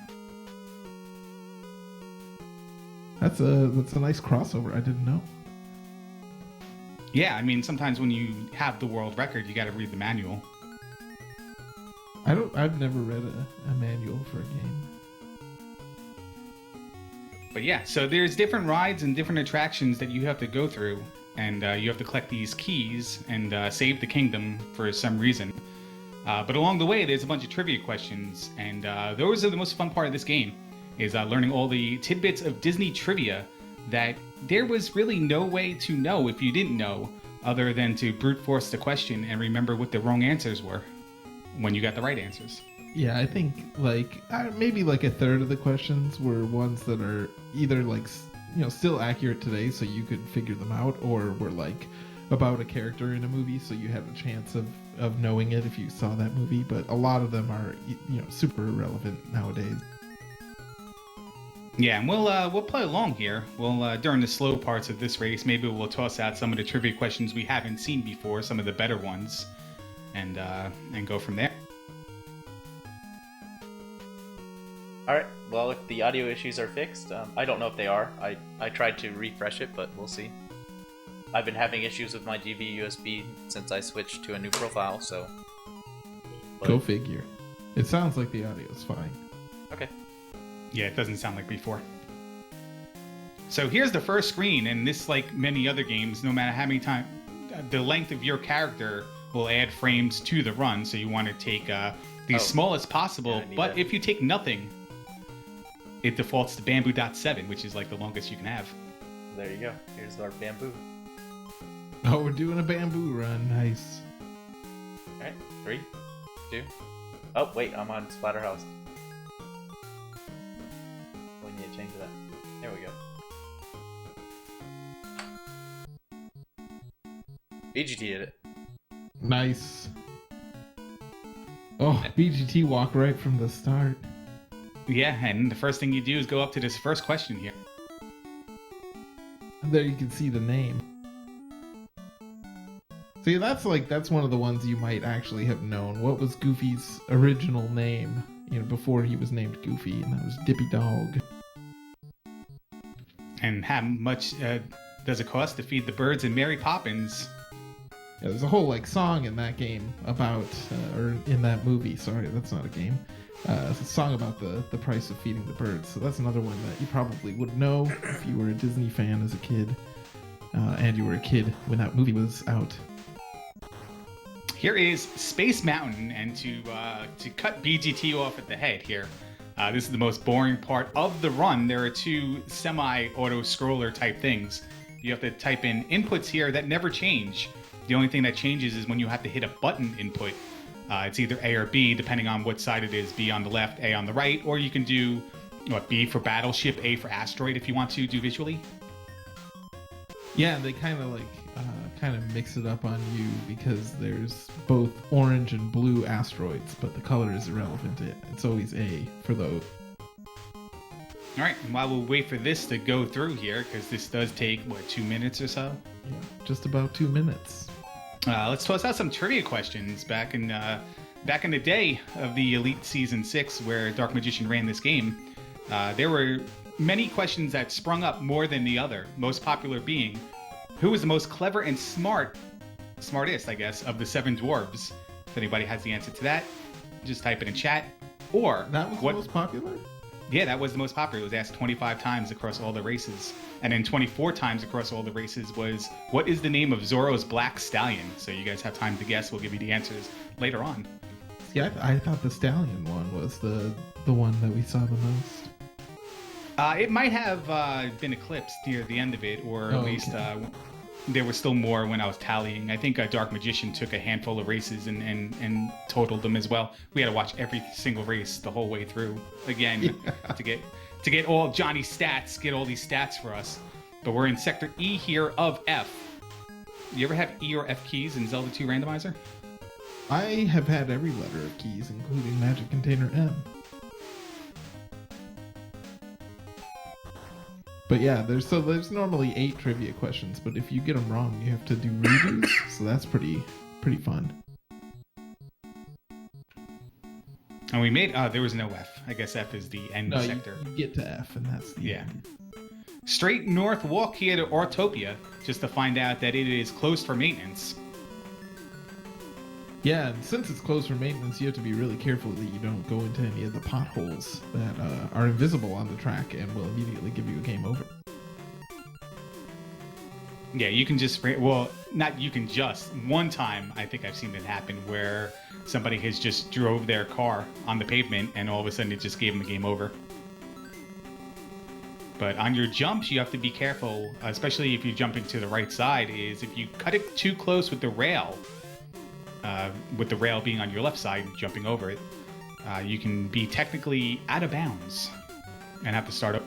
That's a nice crossover. I didn't know. Yeah, I mean, sometimes when you have the world record, you got to read the manual. I've never read a manual for a game. But yeah, so there's different rides and different attractions that you have to go through, and you have to collect these keys and save the kingdom for some reason. But along the way, there's a bunch of trivia questions, and those are the most fun part of this game, is learning all the tidbits of Disney trivia that there was really no way to know if you didn't know, other than to brute force the question and remember what the wrong answers were when you got the right answers. Yeah, I think like maybe like a third of the questions were ones that are either like still accurate today, so you could figure them out, or were like about a character in a movie, so you had a chance of knowing it if you saw that movie. But a lot of them are super irrelevant nowadays. Yeah, and we'll play along here. We'll during the slow parts of this race, maybe we'll toss out some of the trivia questions we haven't seen before, some of the better ones, and go from there. Alright, well, if the audio issues are fixed, I don't know if they are. I tried to refresh it, but we'll see. I've been having issues with my DV USB since I switched to a new profile, so... Go figure. It sounds like the audio's fine. Okay. Yeah, it doesn't sound like before. So here's the first screen, and this, like many other games, no matter how many times... the length of your character will add frames to the run, so you want to take the smallest possible, but if you take nothing... it defaults to bamboo.7, which is like the longest you can have. There you go. Here's our bamboo. Oh, we're doing a bamboo run. Nice. Alright, 3, 2. Oh, wait, I'm on Splatterhouse. We need to change that. There we go. BGT did it. Nice. Oh, BGT walk right from the start. Yeah, and the first thing you do is go up to this first question here. And there you can see the name. See, that's one of the ones you might actually have known. What was Goofy's original name, before he was named Goofy, and that was Dippy Dog. And how much does it cost to feed the birds in Mary Poppins? Yeah, there's a whole song in that game about, or in that movie. Sorry, that's not a game. It's a song about the price of feeding the birds. So that's another one that you probably would know if you were a Disney fan as a kid, and you were a kid when that movie was out. Here is Space Mountain, and to cut BGT off at the head here, this is the most boring part of the run. There are two semi-auto scroller type things. You have to type in inputs here that never change. The only thing that changes is when you have to hit a button input. It's either A or B, depending on what side it is. B on the left, A on the right, or you can do B for battleship, A for asteroid if you want to do visually. Yeah, they kind of mix it up on you because there's both orange and blue asteroids, but the color is irrelevant. It's always A for those. All right, and while we'll wait for this to go through here, because this does take, 2 minutes or so? Yeah, just about 2 minutes. Let's toss out some trivia questions. Back in the day of the Elite Season 6, where Dark Magician ran this game, there were many questions that sprung up more than the other, most popular being, who was the most clever and smartest, I guess, of the 7 dwarves? If anybody has the answer to that, just type it in chat. Or that was the most popular? Yeah, that was the most popular. It was asked 25 times across all the races. And then 24 times across all the races was, what is the name of Zorro's black stallion? So you guys have time to guess. We'll give you the answers later on. Yeah, I thought the stallion one was the one that we saw the most. It might have been eclipsed near the end of it, or at least there was still more when I was tallying. I think Dark Magician took a handful of races and totaled them as well. We had to watch every single race the whole way through again to get all Johnny's stats, get all these stats for us. But we're in Sector E here of F. You ever have E or F keys in Zelda 2 Randomizer? I have had every letter of keys, including Magic Container M. But yeah, there's normally 8 trivia questions, but if you get them wrong, you have to do redos, so that's pretty fun. And we made there was no F. I guess F is the end sector. You get to F, and that's the end. Straight north, walk here to Autopia, just to find out that it is closed for maintenance. Yeah, and since it's closed for maintenance, you have to be really careful that you don't go into any of the potholes that are invisible on the track and will immediately give you a game over. Yeah, you can just, well, not you can just. One time, I think I've seen it happen where somebody has just drove their car on the pavement and all of a sudden it just gave them a game over. But on your jumps, you have to be careful, especially if you're jumping to the right side, is if you cut it too close with the rail being on your left side, jumping over it, you can be technically out of bounds and have to start up.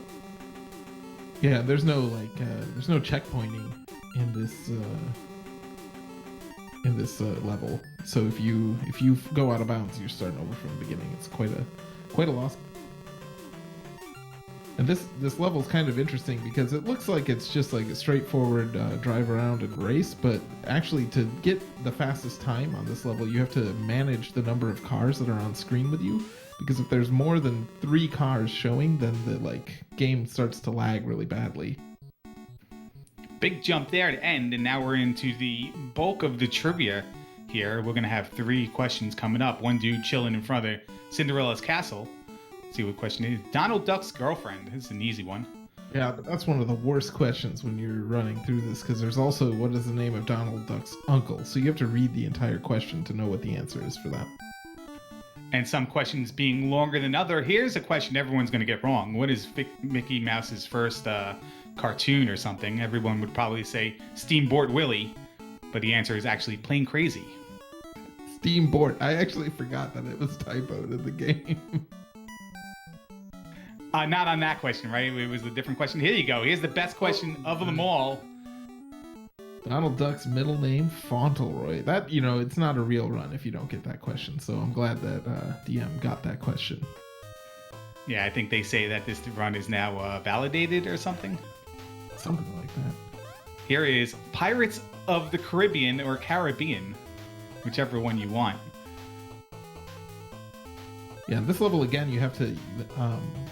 Yeah, there's no checkpointing in this level. So if you go out of bounds, you're starting over from the beginning. It's quite a loss. And this level is kind of interesting because it looks like it's just like a straightforward drive around and race, but actually to get the fastest time on this level, you have to manage the number of cars that are on screen with you. Because if there's more than 3 cars showing, then the game starts to lag really badly. Big jump there to end, and now we're into the bulk of the trivia here. We're gonna have 3 questions coming up. One dude chilling in front of Cinderella's castle. Let's see what question it is. Donald Duck's girlfriend. This is an easy one. Yeah, but that's one of the worst questions when you're running through this, because there's also what is the name of Donald Duck's uncle. So you have to read the entire question to know what the answer is for that. And some questions being longer than other. Here's a question everyone's going to get wrong. What is Mickey Mouse's first cartoon or something? Everyone would probably say Steamboat Willie, but the answer is actually Plain Crazy. Steamboat. I actually forgot that it was typoed in the game. Not on that question, right? It was a different question. Here you go. Here's the best question of them all. Donald Duck's middle name, Fauntleroy. That, it's not a real run if you don't get that question. So I'm glad that DM got that question. Yeah, I think they say that this run is now validated or something. Something like that. Here is Pirates of the Caribbean or Caribbean, whichever one you want. Yeah, this level, again, you have to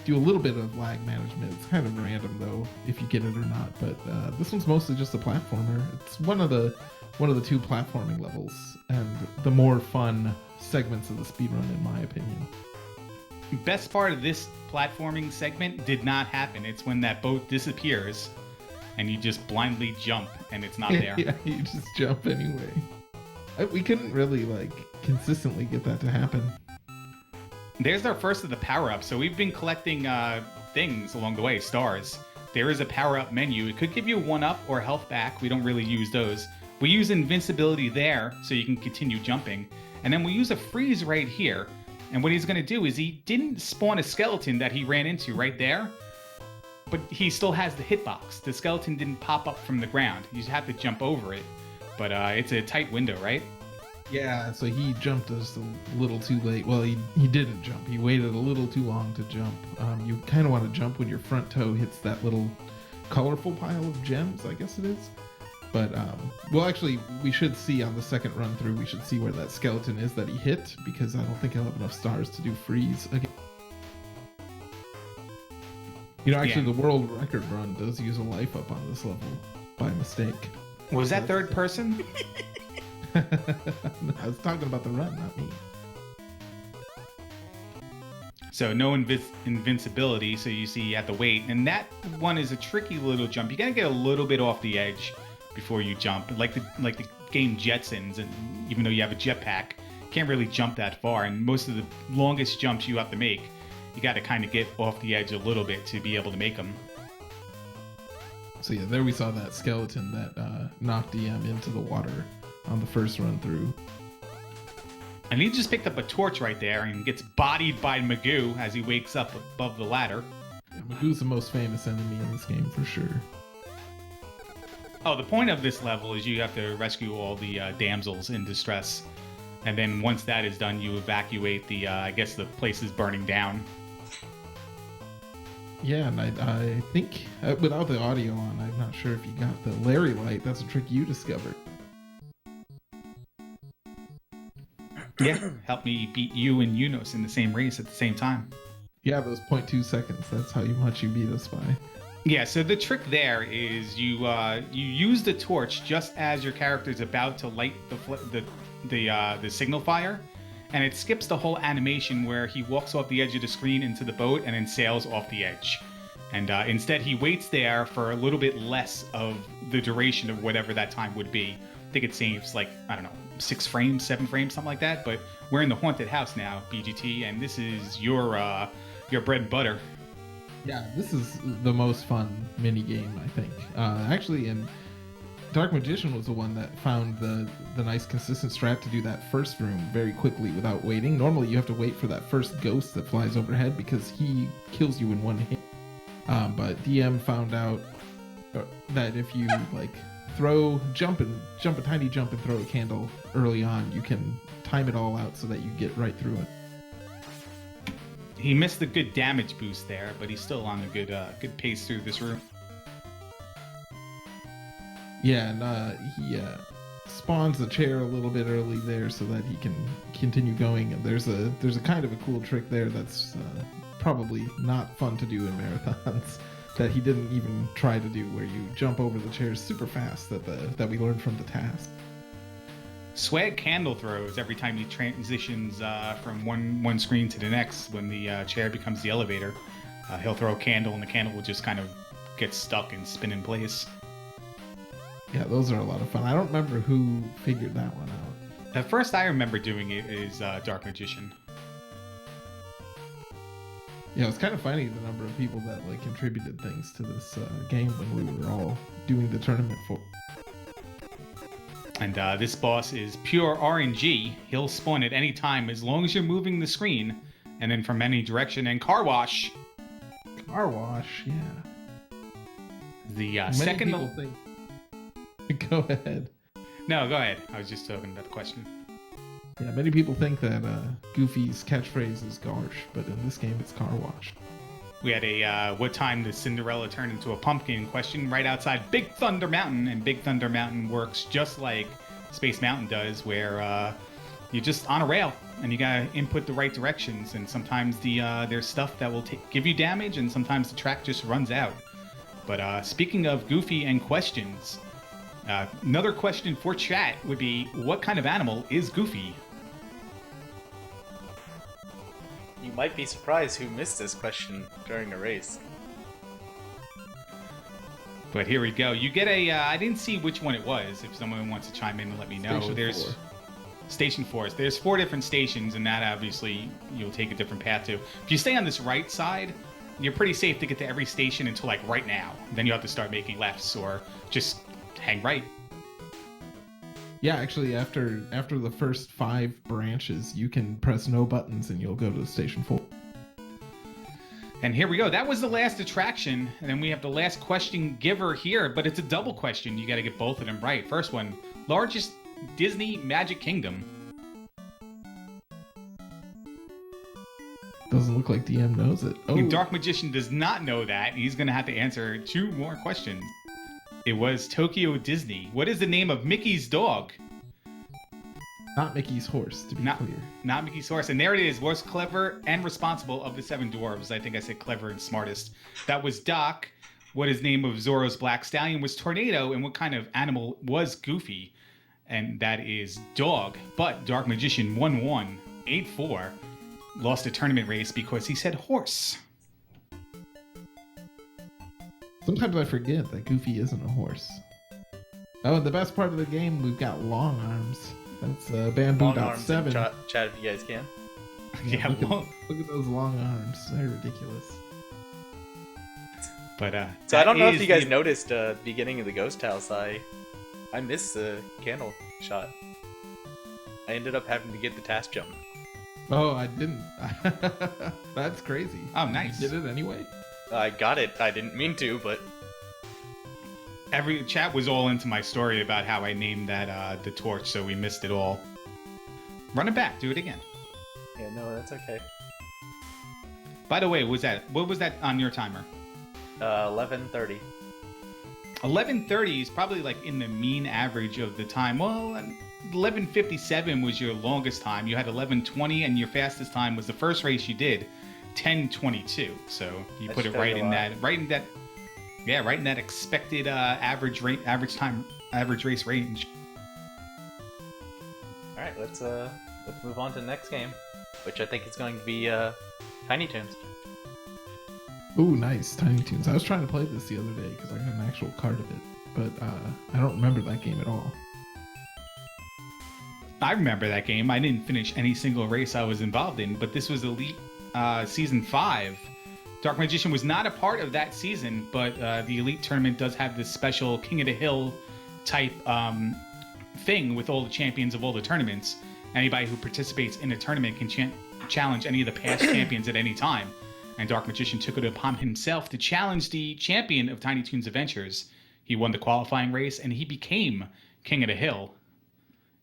do a little bit of lag management. It's kind of random, though, if you get it or not. But this one's mostly just a platformer. It's one of the 2 platforming levels, and the more fun segments of the speedrun, in my opinion. Best part of this platforming segment did not happen. It's when that boat disappears, and you just blindly jump, and it's not there. Yeah, you just jump anyway. We couldn't really, consistently get that to happen. There's our first of the power-ups. So we've been collecting things along the way, stars. There is a power-up menu. It could give you a 1-up or health back. We don't really use those. We use invincibility there, so you can continue jumping. And then we use a freeze right here. And what he's going to do is he didn't spawn a skeleton that he ran into right there, but he still has the hitbox. The skeleton didn't pop up from the ground. You just have to jump over it. But it's a tight window, right? Yeah, so he jumped just a little too late. Well, he didn't jump. He waited a little too long to jump. You kind of want to jump when your front toe hits that little colorful pile of gems, I guess it is. But, well, actually, we should see on the second run through, we should see where that skeleton is that he hit, because I don't think he'll have enough stars to do freeze again. Actually, the world record run does use a life up on this level by mistake. Was that third person? I was talking about the run, not me. So no invincibility, so you see you have to wait. And that one is a tricky little jump. You gotta get a little bit off the edge before you jump. Like the game Jetsons, and even though you have a jetpack, you can't really jump that far. And most of the longest jumps you have to make, you gotta kind of get off the edge a little bit to be able to make them. So yeah, there we saw that skeleton that knocked DM into the water on the first run through. And he just picked up a torch right there and gets bodied by Magoo as he wakes up above the ladder. Yeah, Magoo's the most famous enemy in this game for sure. Oh, the point of this level is you have to rescue all the damsels in distress. And then once that is done, you evacuate the, I guess the place is burning down. Yeah, and I think, without the audio on, I'm not sure if you got the Larry light. That's a trick you discovered. Yeah, help me beat you and Yunus in the same race at the same time. Yeah, those 0.2 seconds. That's how much you beat us by. Yeah, so the trick there is you use the torch just as your character is about to light the the signal fire, and it skips the whole animation where he walks off the edge of the screen into the boat and then sails off the edge. And instead, he waits there for a little bit less of the duration of whatever that time would be. I think it saves, like, I don't know, 6 frames, 7 frames, something like that. But we're in the haunted house now, BGT, and this is your bread and butter. Yeah, this is the most fun mini game, I think. Actually, and Dark Magician was the one that found the nice consistent strat to do that first room very quickly without waiting. Normally, you have to wait for that first ghost that flies overhead because he kills you in one hit. But DM found out that if you like jump a tiny jump and throw a candle early on, you can time it all out so that you get right through it. He missed a good damage boost there, but he's still on a good pace through this room. Yeah, and he spawns the chair a little bit early there so that he can continue going. And there's a kind of a cool trick there that's probably not fun to do in marathons that he didn't even try to do, where you jump over the chairs super fast that we learned from the task. Swag candle throws every time he transitions from one screen to the next. When the chair becomes the elevator, he'll throw a candle, and the candle will just kind of get stuck and spin in place. Yeah, those are a lot of fun. I don't remember who figured that one out. The first I remember doing it is Dark Magician. Yeah, it's kind of funny the number of people that like contributed things to this game when we were all doing the tournament for. And this boss is pure RNG. He'll spawn at any time as long as you're moving the screen, and then from any direction. And Car Wash. Car Wash, yeah. The second. People think... Go ahead. No, go ahead. I was just talking about the question. Yeah, many people think that Goofy's catchphrase is Garsh, but in this game it's Car Wash. We had a what time does Cinderella turn into a pumpkin question right outside Big Thunder Mountain, and Big Thunder Mountain works just like Space Mountain does, where you're just on a rail and you gotta input the right directions, and sometimes there's stuff that will give you damage, and sometimes the track just runs out. But speaking of Goofy and questions, another question for chat would be, what kind of animal is Goofy? You might be surprised who missed this question during the race. But here we go. You get a, I didn't see which one it was. If someone wants to chime in and let me know. Station 4. There's 4 different stations, and that obviously you'll take a different path to. If you stay on this right side, you're pretty safe to get to every station until like right now. Then you have to start making lefts or just hang right. Yeah, actually, after the first 5 branches, you can press no buttons and you'll go to Station 4. And here we go. That was the last attraction, and then we have the last question giver here, but it's a double question. You got to get both of them right. First one, largest Disney Magic Kingdom. Doesn't look like DM knows it. Oh, Dark Magician does not know that. He's going to have to answer 2 more questions. It was Tokyo Disney. What is the name of Mickey's dog? Not Mickey's horse, to be clear. Not Mickey's horse. And there it is. Most clever and responsible of the 7 dwarves. I think I said clever and smartest. That was Doc. What is the name of Zorro's black stallion was Tornado. And what kind of animal was Goofy? And that is dog. But Dark Magician 1184 lost a tournament race because he said horse. Sometimes I forget that Goofy isn't a horse. Oh, and the best part of the game, we've got long arms. That's bamboo.7. Chat if you guys can. Yeah, look at those long arms. They're ridiculous. But so I don't know if you guys noticed the beginning of the ghost house. I missed the candle shot. I ended up having to get the task jump. Oh, I didn't. That's crazy. Oh, nice. You did it anyway? I got it. I didn't mean to, but every chat was all into my story about how I named that the torch, so we missed it all. Run it back. Do it again. Yeah, no, that's okay. By the way, what was that on your timer? 11:30. 11:30 is probably like in the mean average of the time. Well, 11:57 was your longest time. You had 11:20, and your fastest time was the first race you did, 10:22. So you put it right in that expected average race range. All right. right, let's move on to the next game, which I think is going to be Tiny Toons. Ooh, nice, Tiny Toons. I was trying to play this the other day because I got an actual card of it, but I don't remember that game at all. I remember that game. I didn't finish any single race I was involved in, but this was Elite Season 5. Dark Magician was not a part of that season, but the Elite Tournament does have this special King of the Hill type thing with all the champions of all the tournaments. Anybody who participates in a tournament can challenge any of the past champions at any time. And Dark Magician took it upon himself to challenge the champion of Tiny Toons Adventures. He won the qualifying race, and he became King of the Hill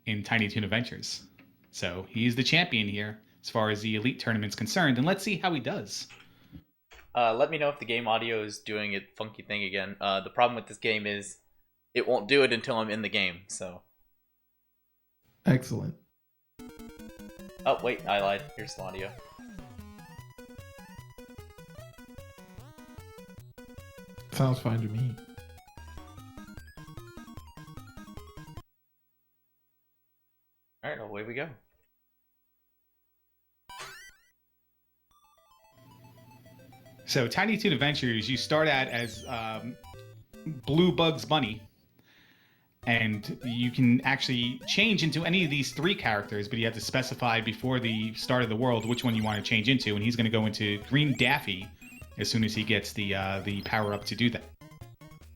in Tiny Toon Adventures. So he's the champion here as far as the Elite Tournament's concerned, and let's see how he does. Let me know if the game audio is doing its funky thing again. The problem with this game is it won't do it until I'm in the game, so... Excellent. Oh, wait, I lied. Here's the audio. Sounds fine to me. Alright, well, away we go. So Tiny Toon Adventures, you start out as Blue Bugs Bunny. And you can actually change into any of these 3 characters, but you have to specify before the start of the world which one you want to change into, and he's going to go into Green Daffy as soon as he gets the power up to do that.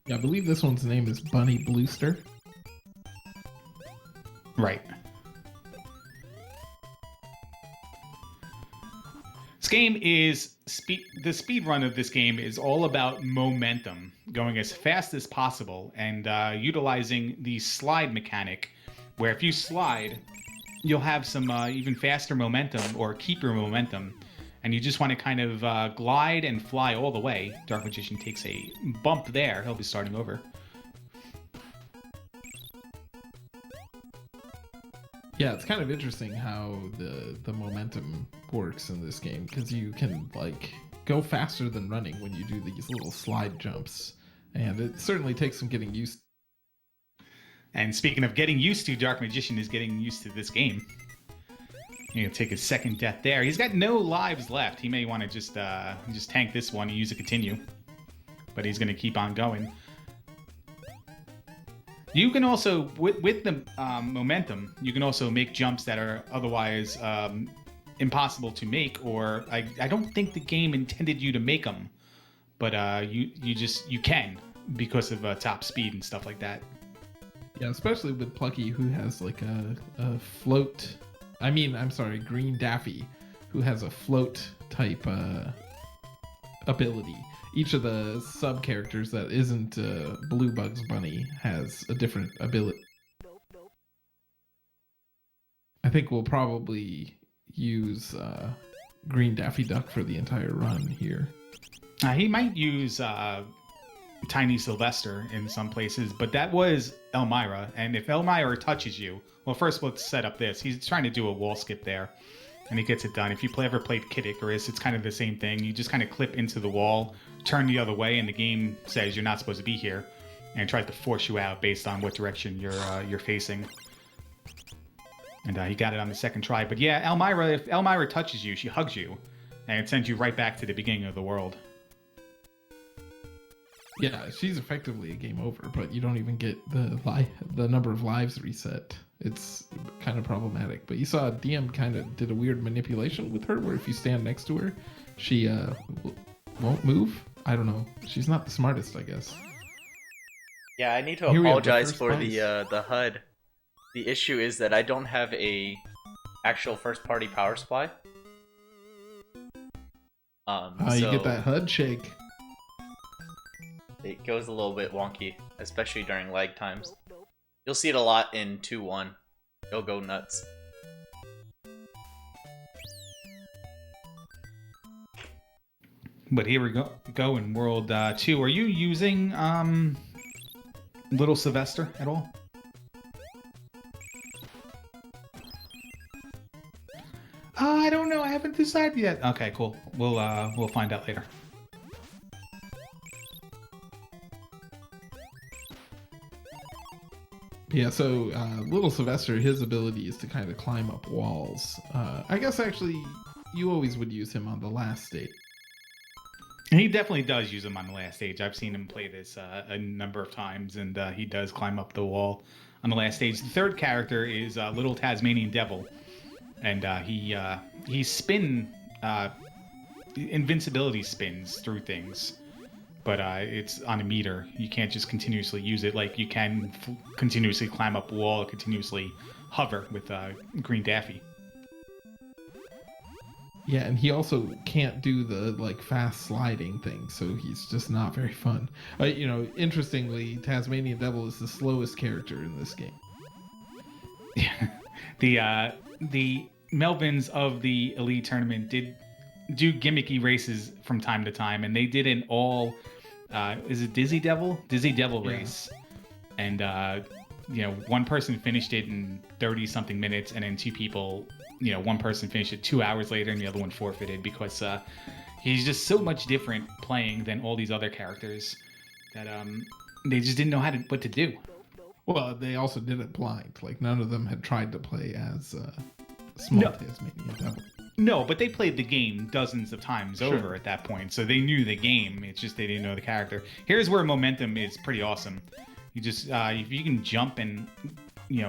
Yeah, I believe this one's name is Bunny Bluester. Right. This game is the speed run of this game is all about momentum, going as fast as possible and utilizing the slide mechanic, where if you slide, you'll have some even faster momentum or keep your momentum, and you just want to kind of glide and fly all the way. Dark Magician takes a bump there. He'll be starting over. Yeah, it's kind of interesting how the momentum works in this game, because you can like go faster than running when you do these little slide jumps, and it certainly takes some getting used to. And speaking of getting used to, Dark Magician is getting used to this game. He's gonna take his second death there. He's got no lives left. He may want to just tank this one and use a continue, but he's gonna keep on going. You can also, with the momentum, you can also make jumps that are otherwise impossible to make, or I don't think the game intended you to make them, but you can because of top speed and stuff like that. Yeah, especially with Plucky, who has like a float. Green Daffy, who has a float type ability. Each of the sub characters that isn't Blue Bugs Bunny has a different ability. I think we'll probably use Green Daffy Duck for the entire run here. He might use Tiny Sylvester in some places, but that was Elmira, and if Elmira touches you, well, first let's set up this. He's trying to do a wall skip there, and he gets it done. If you ever played Kid Icarus, it's kind of the same thing. You just kind of clip into the wall, turn the other way, and the game says you're not supposed to be here, and tries to force you out based on what direction you're facing. And he got it on the second try. But yeah, Elmira, if Elmira touches you, she hugs you, and it sends you right back to the beginning of the world. Yeah, she's effectively a game over, but you don't even get the number of lives reset. It's kind of problematic. But you saw DM kind of did a weird manipulation with her, where if you stand next to her, she won't move. I don't know. She's not the smartest, I guess. Yeah, I need to apologize for the HUD. The issue is that I don't have a actual first-party power supply. You get that HUD shake. It goes a little bit wonky, especially during lag times. You'll see it a lot in 2-1. It'll go nuts. But here we go in World 2. Are you using Little Sylvester at all? I don't know. I haven't decided yet. Okay, cool. We'll find out later. Yeah, so little Sylvester, his ability is to kind of climb up walls. I guess actually you always would use him on the last stage. He definitely does use him on the last stage. I've seen him play this a number of times, and he does climb up the wall on the last stage. The third character is Little Tasmanian Devil, and he spin invincibility spins through things, but it's on a meter. You can't just continuously use it like you can continuously climb up a wall, continuously hover with Green Daffy. Yeah, and he also can't do the like fast sliding thing, so he's just not very fun. Interestingly, Tasmanian Devil is the slowest character in this game. Yeah, the Melvins of the Elite Tournament did do gimmicky races from time to time, and they did an all is it Dizzy Devil race, and one person finished it in 30 something minutes, and then two people, one person finished it 2 hours later and the other one forfeited because he's just so much different playing than all these other characters that they just didn't know what to do. Well, they also did it blind. Like, none of them had tried to play as small Tasmanian Devil. No, but they played the game dozens of times over at that point, so they knew the game. It's just they didn't know the character. Here's where momentum is pretty awesome. You just if you can jump and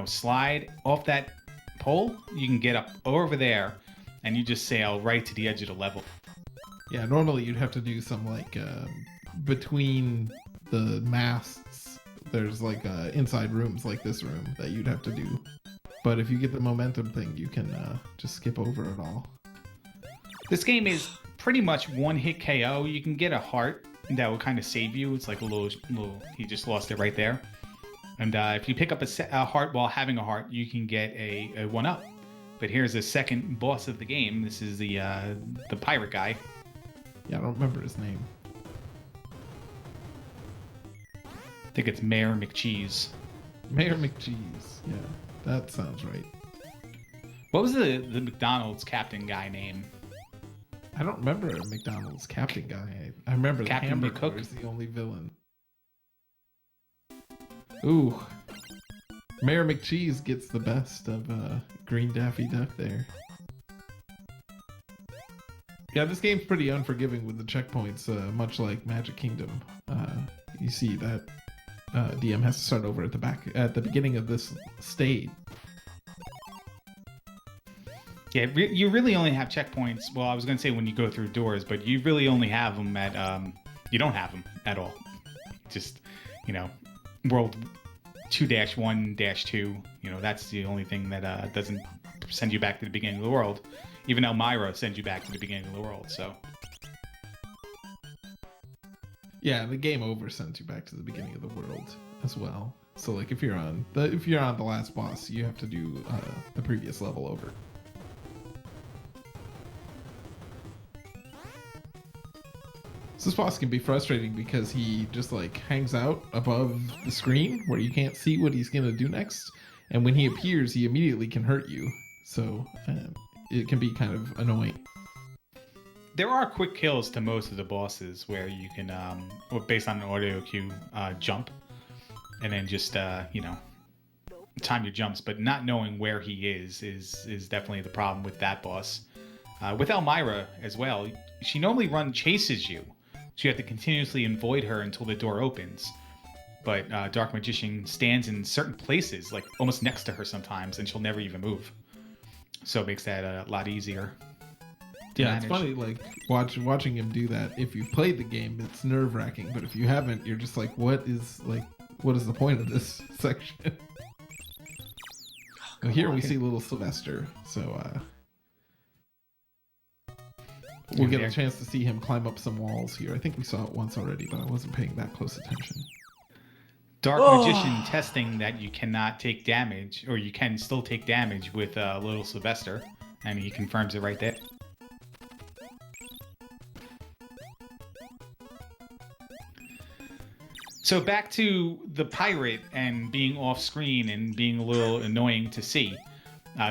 slide off that pole, you can get up over there, and you just sail right to the edge of the level. Yeah, normally you'd have to do some like between the masts. There's like inside rooms like this room that you'd have to do. But if you get the momentum thing, you can just skip over it all. This game is pretty much one-hit KO. You can get a heart that will kind of save you. It's like a little he just lost it right there. And if you pick up a heart while having a heart, you can get a 1-up. But here's the second boss of the game. This is the pirate guy. Yeah, I don't remember his name. I think it's Mayor McCheese. Mayor McCheese. Yeah, that sounds right. What was the McDonald's captain guy name? I don't remember a McDonald's captain guy. I remember Captain the hamburger McCook is the only villain. Ooh. Mayor McCheese gets the best of Green Daffy Duck there. Yeah, this game's pretty unforgiving with the checkpoints, much like Magic Kingdom. You see that DM has to start over at the beginning of this stage. Yeah, you really only have checkpoints. Well, I was going to say when you go through doors, but you really only have them at, you don't have them at all. Just, World 2-1-2, that's the only thing that doesn't send you back to the beginning of the world. Even Elmira sends you back to the beginning of the world, so. Yeah, the game over sends you back to the beginning of the world as well. So, like, if you're on the last boss, you have to do the previous level over. So this boss can be frustrating because he just like hangs out above the screen where you can't see what he's gonna do next, and when he appears, he immediately can hurt you. So it can be kind of annoying. There are quick kills to most of the bosses where you can, based on an audio cue, jump, and then just time your jumps. But not knowing where he is definitely the problem with that boss. With Elmira as well, she normally chases you. So you have to continuously avoid her until the door opens. But Dark Magician stands in certain places, like almost next to her sometimes, and she'll never even move. So it makes that a lot easier. Yeah, it's funny, like watching him do that. If you've played the game, it's nerve-wracking. But if you haven't, you're just like, what is the point of this section? Well, here we see little Sylvester. So we'll get a chance to see him climb up some walls here. I think we saw it once already, but I wasn't paying that close attention. Dark Magician testing that you cannot take damage, or you can still take damage with little Sylvester, and he confirms it right there. So back to the pirate and being off screen and being a little annoying to see.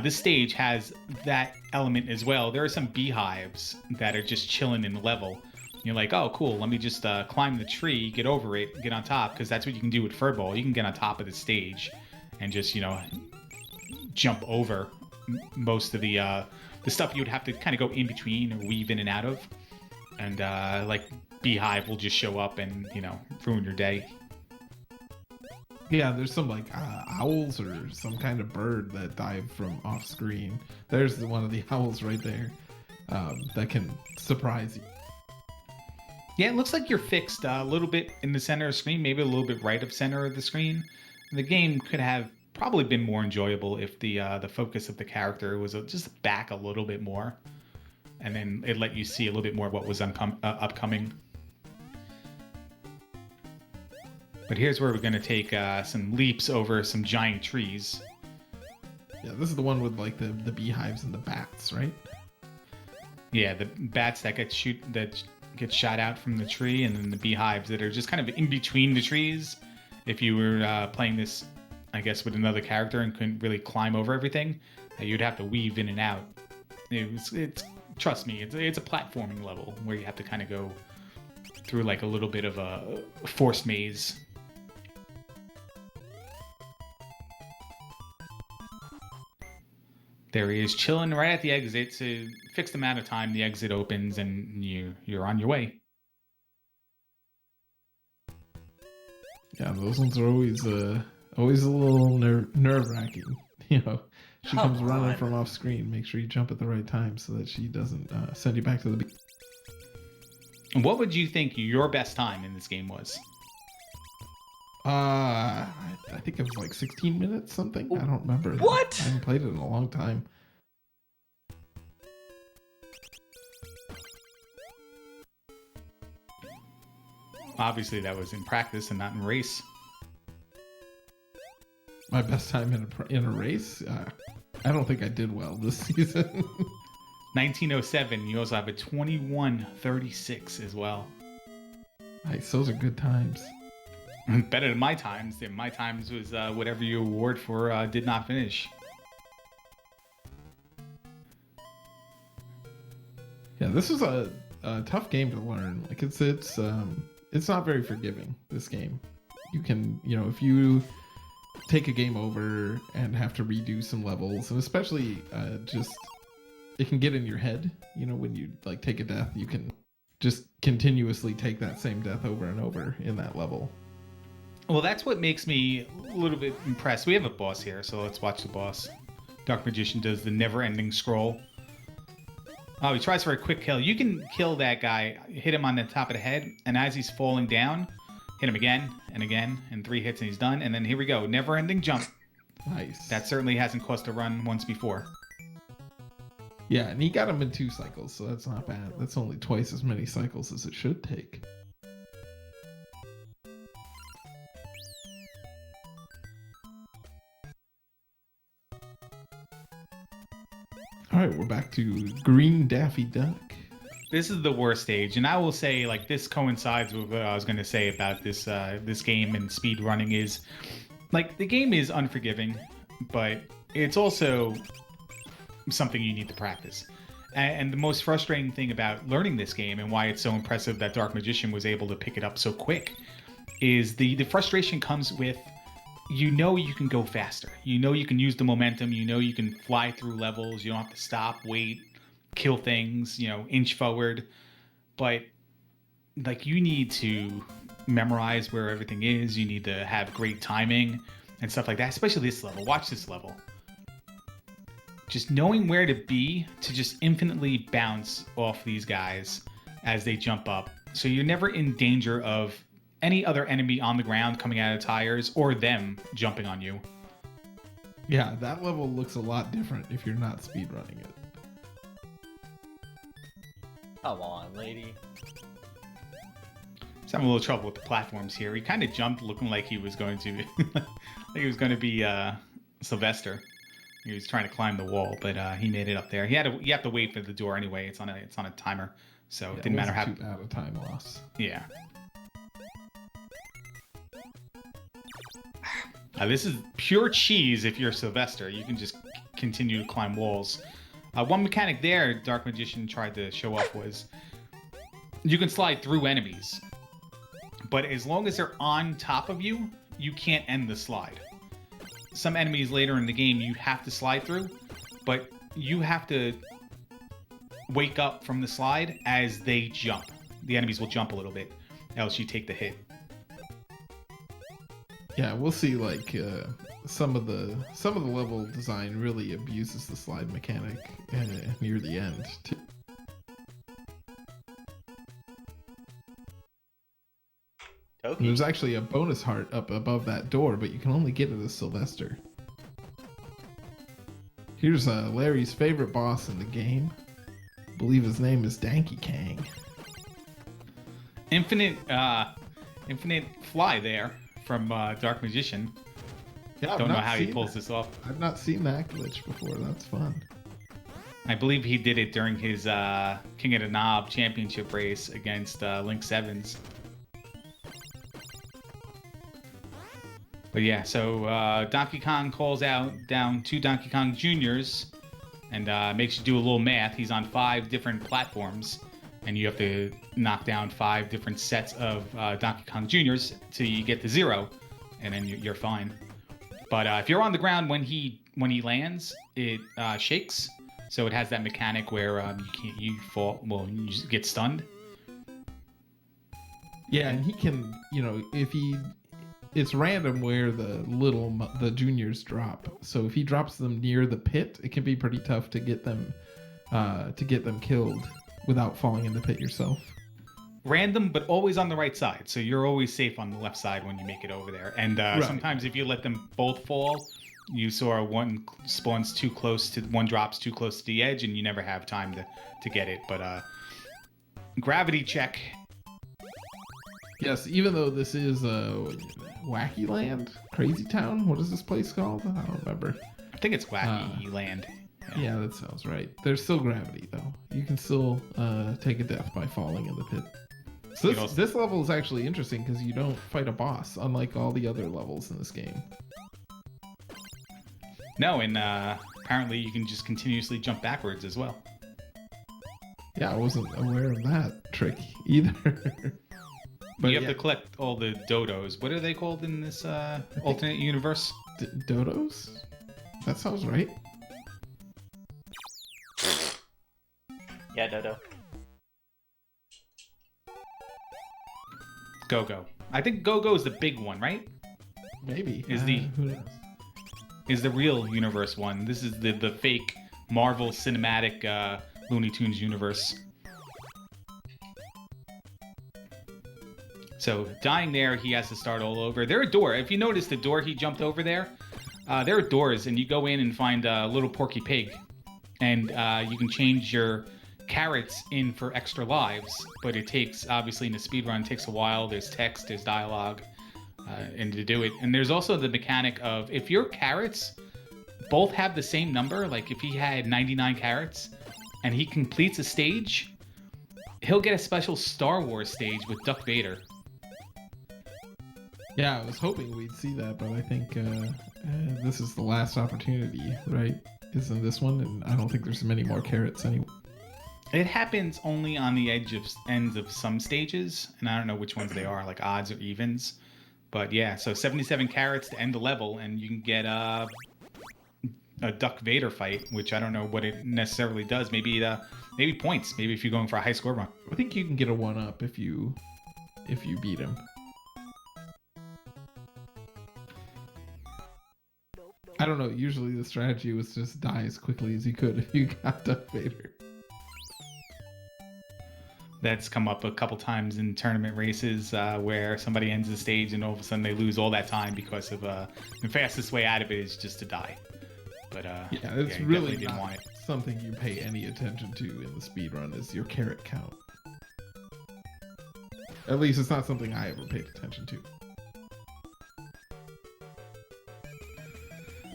This stage has that element as well. There are some beehives that are just chilling in the level. You're like, oh, cool, let me just climb the tree, get over it, get on top, because that's what you can do with Furball. You can get on top of the stage and just, you know, jump over most of the stuff you would have to kind of go in between or weave in and out of. And like Beehive will just show up and, you know, ruin your day. Yeah, there's some like owls or some kind of bird that dive from off screen. There's one of the owls right there that can surprise you. Yeah, it looks like you're fixed a little bit in the center of the screen, maybe a little bit right of center of the screen. The game could have probably been more enjoyable if the focus of the character was just back a little bit more, and then it let you see a little bit more of what was upcoming. But here's where we're going to take some leaps over some giant trees. Yeah, this is the one with like the beehives and the bats, right? Yeah, the bats that get shot out from the tree, and then the beehives that are just kind of in between the trees. If you were playing this, I guess, with another character and couldn't really climb over everything, you'd have to weave in and out. It's trust me, it's a platforming level where you have to kind of go through like a little bit of a forced maze. There he is, chilling right at the exit. So fixed amount of time, the exit opens, and you're on your way. Yeah, those ones are always a little nerve-wracking. You know, she comes running from off screen. Make sure you jump at the right time so that she doesn't send you back to the. And what would you think your best time in this game was? I think it was like 16 minutes, something. I don't remember. What? I haven't played it in a long time. Obviously, that was in practice and not in race. My best time in a race? I don't think I did well this season. 1907. You also have a 21:36 as well. Nice. Those are good times. Better than my times. My times was whatever you award for did not finish. Yeah, this is a tough game to learn. Like it's not very forgiving, this game. You can, you know, if you take a game over and have to redo some levels, and especially just it can get in your head, you know, when you like take a death, you can just continuously take that same death over and over in that level. Well, that's what makes me a little bit impressed. We have a boss here, so let's watch the boss. Dark Magician does the never-ending scroll. Oh, he tries for a quick kill. You can kill that guy, hit him on the top of the head, and as he's falling down, hit him again and again, and 3 hits and he's done. And then here we go, never-ending jump. Nice. That certainly hasn't cost a run once before. Yeah, and he got him in 2 cycles, so that's not bad. That's only twice as many cycles as it should take. All right, we're back to Green Daffy Duck. This is the worst stage, and I will say, like, this coincides with what I was going to say about this this game and speed running is, like, the game is unforgiving, but it's also something you need to practice. And the most frustrating thing about learning this game and why it's so impressive that Dark Magician was able to pick it up so quick is the frustration comes with, you know, you can go faster. You know, you can use the momentum. You know, you can fly through levels. You don't have to stop, wait, kill things, you know, inch forward. But, like, you need to memorize where everything is. You need to have great timing and stuff like that, especially this level. Watch this level. Just knowing where to be to just infinitely bounce off these guys as they jump up. So you're never in danger of any other enemy on the ground coming out of tires or them jumping on you. Yeah, that level looks a lot different if you're not speedrunning it. Come on, lady. He's having a little trouble with the platforms here. He kind of jumped looking like he was going to be Sylvester. He was trying to climb the wall, but he made it up there. You have to wait for the door anyway. It's on a timer, so it didn't matter how. Too bad a time loss. Yeah. This is pure cheese if you're Sylvester. You can just continue to climb walls. One mechanic there Dark Magician tried to show off was you can slide through enemies. But as long as they're on top of you, you can't end the slide. some enemies later in the game you have to slide through, but you have to wake up from the slide as they jump. The enemies will jump a little bit, else you take the hit. Yeah, we'll see. Like some of the level design really abuses the slide mechanic near the end too. Okay. There's actually a bonus heart up above that door, but you can only get it as Sylvester. Here's Larry's favorite boss in the game. I believe his name is Danky Kang. Infinite fly there from Dark Magician. Yeah, Don't know how he pulls this off. I've not seen that glitch before. That's fun. I believe he did it during his King of the Knob championship race against Link Sevens. But yeah, so Donkey Kong calls out down 2 Donkey Kong Juniors and makes you do a little math. He's on 5 different platforms, and you have to knock down 5 different sets of Donkey Kong Juniors till you get to 0, and then you're fine. But if you're on the ground when he lands, it shakes. So it has that mechanic where you fall. Well, you just get stunned. Yeah, and he can, it's random where the juniors drop. So if he drops them near the pit, it can be pretty tough to get them killed without falling in the pit yourself. Random, but always on the right side. So you're always safe on the left side when you make it over there. And sometimes if you let them both fall, you saw one spawns too close to one drops too close to the edge, and you never have time to get it. But gravity check. Yes, even though this is Wacky Land, Crazy Town. What is this place called? I don't remember. I think it's Wacky Land. Yeah, that sounds right. There's still gravity though. You can still take a death by falling in the pit. So this level is actually interesting because you don't fight a boss, unlike all the other levels in this game. No, and apparently you can just continuously jump backwards as well. Yeah, I wasn't aware of that trick either. But you have to collect all the dodos. What are they called in this alternate universe? Dodos? That sounds right. Yeah, Dodo. Go-Go. I think Go-Go is the big one, right? Maybe. Who knows? Is the real universe one. This is the fake Marvel Cinematic Looney Tunes universe. So dying there, he has to start all over. There are doors. If you notice the door he jumped over there, there are doors, and you go in and find a little Porky Pig, and you can change your carrots in for extra lives. But it takes, obviously in the speedrun, it takes a while. There's text, there's dialogue, and to do it. And there's also the mechanic of if your carrots both have the same number, like if he had 99 carrots and he completes a stage, he'll get a special Star Wars stage with Darth Vader. Yeah, I was hoping we'd see that, but I think this is the last opportunity, right? Isn't this one? And I don't think there's many more carrots anyway. It happens only on the ends of some stages, and I don't know which ones they are, like odds or evens. But yeah, so 77 carrots to end the level, and you can get a Darth Vader fight, which I don't know what it necessarily does. Maybe points. Maybe if you're going for a high score run. I think you can get a 1-up if you beat him. I don't know. Usually the strategy was just die as quickly as you could if you got Darth Vader. That's come up a couple times in tournament races where somebody ends the stage and all of a sudden they lose all that time because of the fastest way out of it is just to die. But it's really not something you pay any attention to in the speedrun is your carrot count. At least it's not something I ever paid attention to.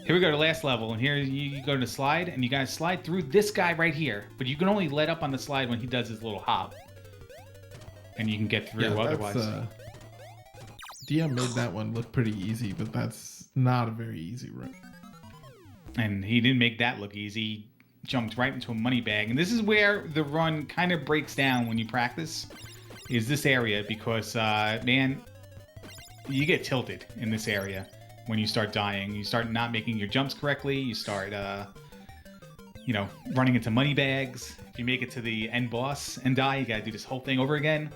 Here we go to last level, and here you go to slide, and you gotta slide through this guy right here. But you can only let up on the slide when he does his little hop. And you can get through otherwise. DM made that one look pretty easy, but that's not a very easy run. And he didn't make that look easy. He jumped right into a money bag. And this is where the run kind of breaks down when you practice, is this area. Because, man, you get tilted in this area. when you start dying. You start not making your jumps correctly. You start, running into money bags. If you make it to the end boss and die, you gotta do this whole thing over again.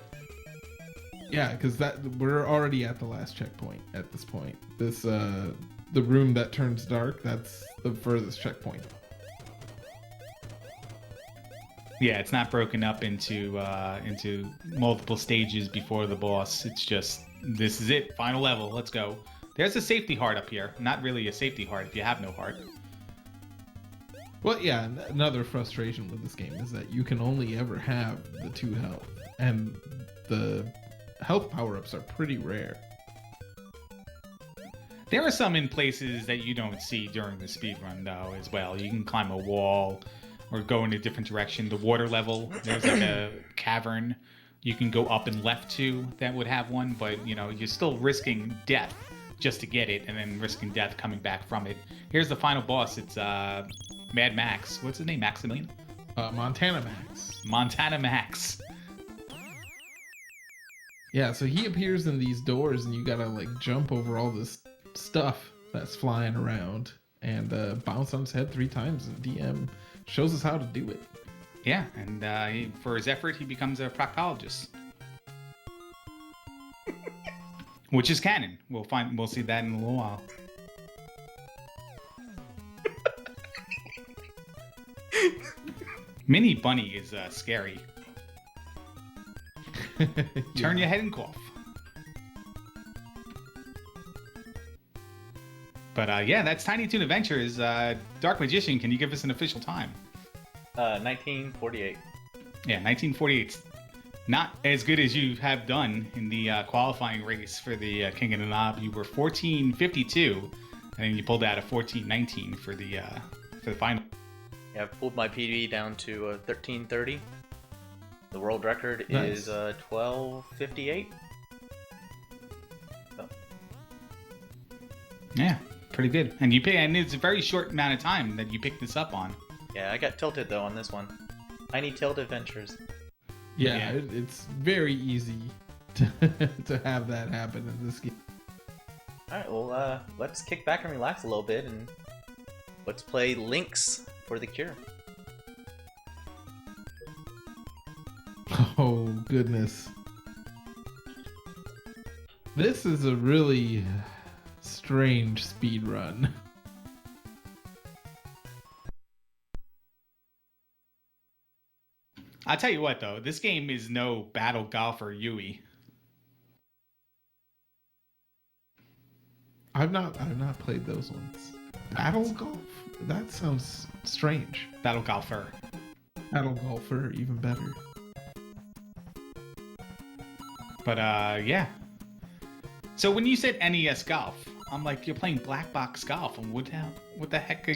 Yeah, because we're already at the last checkpoint at this point. This the room that turns dark, that's the furthest checkpoint. Yeah, it's not broken up into multiple stages before the boss. It's just, this is it, final level, let's go. There's a safety heart up here. Not really a safety heart if you have no heart. Well, yeah, another frustration with this game is that you can only ever have the 2 health, and the health power-ups are pretty rare. There are some in places that you don't see during the speedrun, though, as well. You can climb a wall or go in a different direction. The water level, there's like a cavern you can go up and left to that would have one, but, you're still risking death just to get it, and then risking death coming back from it. Here's the final boss. It's Mad Max. What's his name? Maximilian? Montana Max. Montana Max. Yeah, so he appears in these doors, and you gotta, jump over all this stuff that's flying around and bounce on his head 3 times, and DM shows us how to do it. Yeah, and for his effort, he becomes a proctologist. Which is canon. We'll see that in a little while. Mini Bunny is scary. Turn your head and cough. But yeah, that's Tiny Toon Adventures. Dark Magician, can you give us an official time? 1948. Yeah, 1948. Not as good as you have done in the qualifying race for the King of the Knob. You were 14:52, and then you pulled out a 14:19 for the final. Yeah, I've pulled my PB down to 13:30. The world record Nice. is 12:58. So. Yeah, pretty good. And it's a very short amount of time that you picked this up on. Yeah, I got tilted though on this one. Tiny Tilt Adventures. Yeah. It's very easy to have that happen in this game. Alright, well, let's kick back and relax a little bit and let's play Link's for the Cure. Oh, goodness. This is a really strange speed run. I'll tell you what, though, this game is no Battle Golfer Yui. I've not played those ones. Battle Golf? That sounds strange. Battle Golfer. Battle Golfer, even better. But yeah. So when you said NES Golf, I'm like, you're playing Black Box Golf, and what the heck are,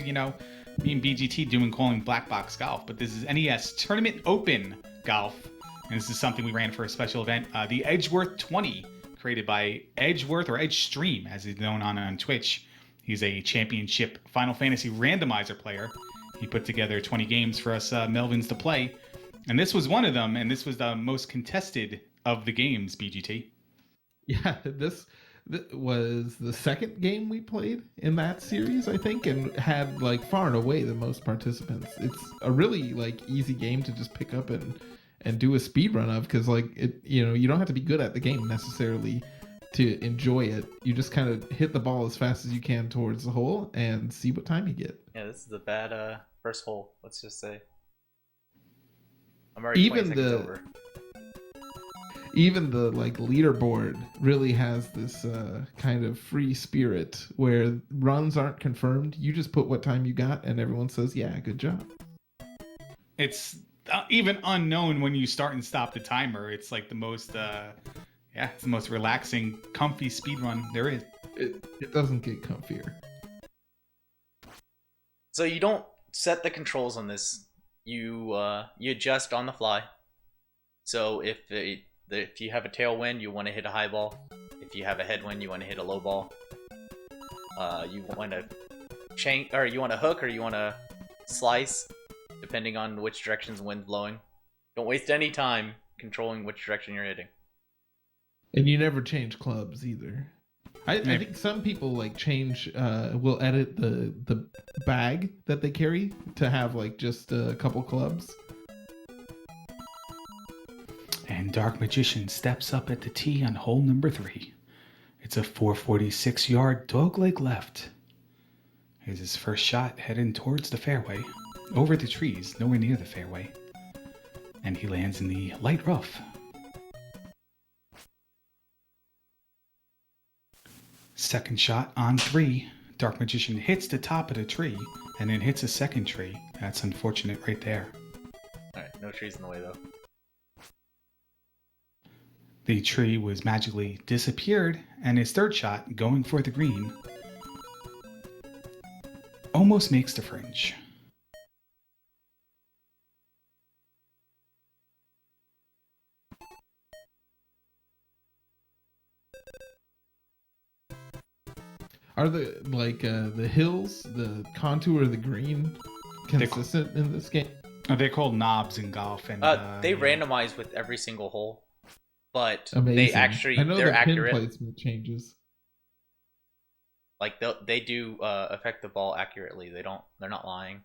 me and BGT doing calling Black Box Golf? But this is NES Tournament Open Golf, and this is something we ran for a special event. The Edgeworth 20, created by Edgeworth, or Edgestream, as he's known on Twitch. He's a championship Final Fantasy randomizer player. He put together 20 games for us Melvins to play, and this was one of them, and this was the most contested of the games, BGT. Yeah, this was the second game we played in that series, I think, and had far and away the most participants. It's a really easy game to just pick up and do a speed run of, because you don't have to be good at the game necessarily to enjoy it. You just kind of hit the ball as fast as you can towards the hole and see what time you get. Yeah, this is a bad first hole, let's just say. I'm already 20 seconds over. Even the leaderboard really has this kind of free spirit where runs aren't confirmed. You just put what time you got, and everyone says, "Yeah, good job." It's even unknown when you start and stop the timer. It's the most, it's the most relaxing, comfy speedrun there is. It doesn't get comfier. So you don't set the controls on this. You adjust on the fly. So if you have a tailwind, you want to hit a high ball. If you have a headwind, you want to hit a low ball. You want to or you want to hook, or you want to slice, depending on which direction's the wind blowing. Don't waste any time controlling which direction you're hitting. And you never change clubs either. I think some people like will edit the bag that they carry to have like just a couple clubs. And Dark Magician steps up at the tee on hole number 3. It's a 446-yard dogleg left. Here's his first shot heading towards the fairway. Over the trees, nowhere near the fairway. And he lands in the light rough. Second shot on 3. Dark Magician hits the top of the tree and then hits a second tree. That's unfortunate right there. Alright, no trees in the way though. The tree was magically disappeared, and his third shot, going for the green, almost makes the fringe. Are the hills, the contour of the green consistent in this game? They're called knobs in golf, and they randomize with every single hole, but Amazing. they actually I know they're the accurate. pin placement changes. Like they do affect the ball accurately. They're not lying.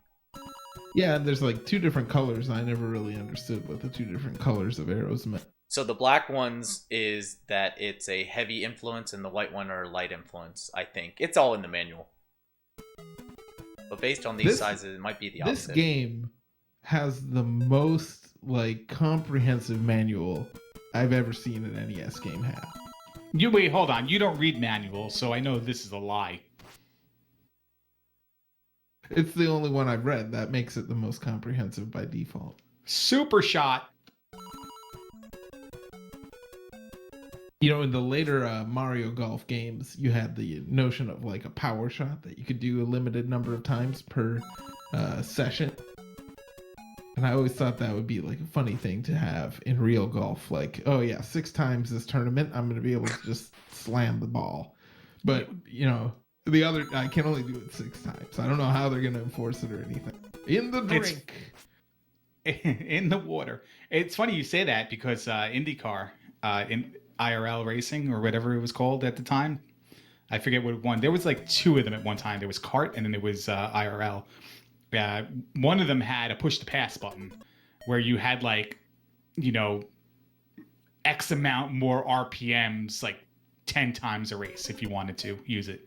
Yeah, and there's like 2 different colors. I never really understood what the 2 different colors of arrows meant. So the black ones is that it's a heavy influence, and the white one are light influence. I think it's all in the manual. But based on these sizes, it might be the opposite. This game has the most like comprehensive manual I've ever seen an NES game have. You wait, hold on. You don't read manuals, so I know this is a lie. It's the only one I've read. That makes it the most comprehensive by default. Super shot. You know, in the later Mario Golf games, you had the notion of like a power shot that you could do a limited number of times per session. And I always thought that would be like a funny thing to have in real golf. Like, oh yeah, 6 times this tournament, I'm going to be able to just slam the ball. But, you know, I can only do it 6 times. I don't know how they're going to enforce it or anything. In the drink. In the water. It's funny you say that because IndyCar, in IRL racing or whatever it was called at the time, I forget what one. There was like 2 of them at one time. There was kart and then there was IRL. One of them had a push to pass button where you had like, you know, X amount more RPMs, like 10 times a race if you wanted to use it.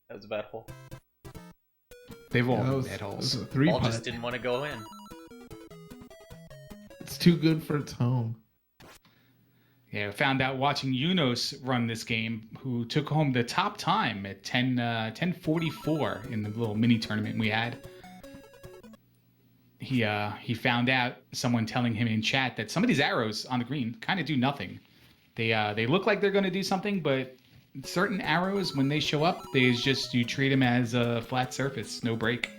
That was a bad hole. They've all been bad holes. Ball just didn't want to go in. It's too good for its home. Yeah, I found out watching Yunus run this game, who took home the top time at 10:44 in the little mini tournament we had. He found out, someone telling him in chat, that some of these arrows on the green kind of do nothing. They look like they're going to do something, but certain arrows, when they show up, you treat them as a flat surface, no break.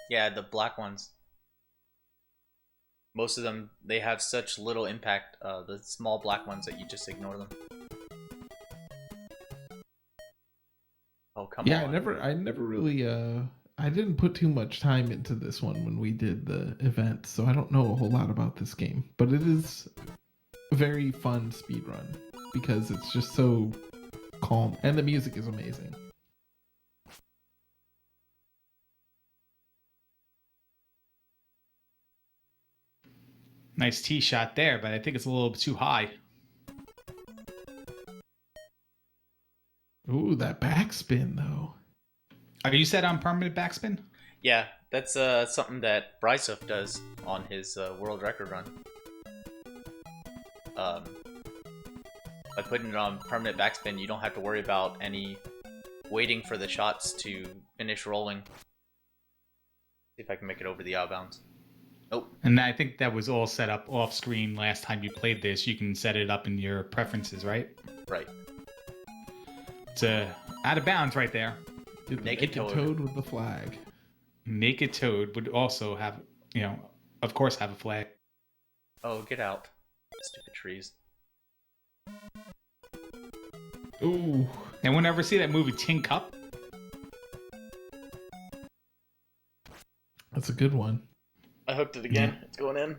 Yeah, the black ones. Most of them, they have such little impact, the small black ones, that you just ignore them. Oh, come on. Yeah, I never really, I didn't put too much time into this one when we did the event, so I don't know a whole lot about this game. But it is a very fun speedrun because it's just so calm, and the music is amazing. Nice tee shot there, but I think it's a little too high. Ooh, that backspin though. Are you set on permanent backspin? Yeah, that's something that Brysov does on his world record run. By putting it on permanent backspin, you don't have to worry about any waiting for the shots to finish rolling. See if I can make it over the outbounds. Nope. And I think that was all set up off screen last time you played this. You can set it up in your preferences, right? Right. It's out of bounds right there. Naked Toad with the flag. Naked Toad would also have, of course, have a flag. Oh, get out. Stupid trees. Ooh. Anyone ever see that movie Tin Cup? That's a good one. I hooked it again. It's going in.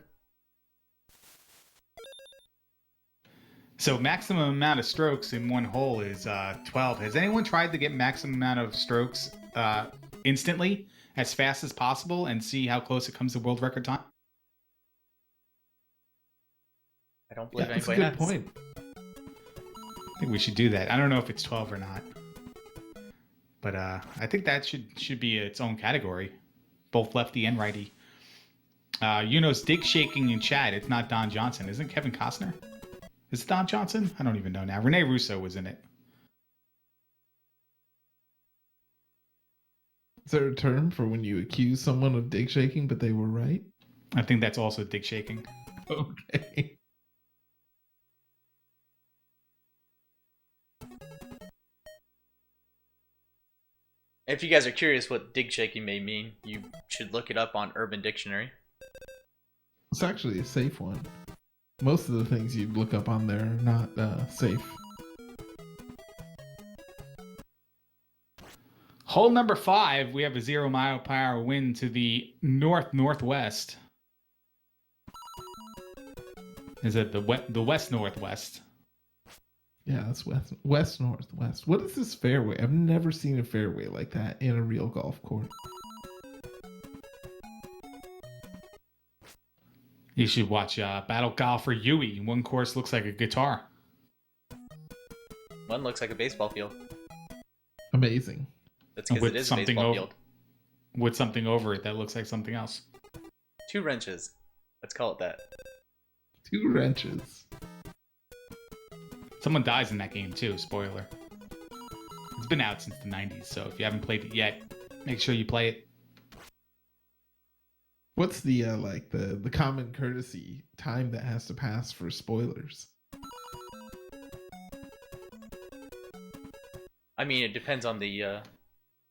So maximum amount of strokes in one hole is 12. Has anyone tried to get maximum amount of strokes instantly, as fast as possible, and see how close it comes to world record time? I don't believe That's a anybody good has. point. I think we should do that. I don't know if it's 12 or not, but I think that should be its own category, both lefty and righty. Yuno's dig shaking in chat. It's not Don Johnson. Isn't Kevin Costner? Is it Don Johnson? I don't even know now. Rene Russo was in it. Is there a term for when you accuse someone of dig shaking, but they were right? I think that's also dig shaking. Okay. If you guys are curious what dig shaking may mean, you should look it up on Urban Dictionary. It's actually a safe one. Most of the things you'd look up on there are not safe. Hole number 5, we have a 0 mile per hour wind to the northwest. Is it the west northwest? Yeah, that's west northwest. What is this fairway? I've never seen a fairway like that in a real golf course. You should watch Battle Golfer Yui. One course looks like a guitar. One looks like a baseball field. Amazing. That's because With it is a something baseball over- field. With something over it that looks like something else. 2 wrenches. Let's call it that. 2 wrenches. Someone dies in that game too, spoiler. It's been out since the 90s, so if you haven't played it yet, make sure you play it. What's the the common courtesy time that has to pass for spoilers? I mean, it depends on the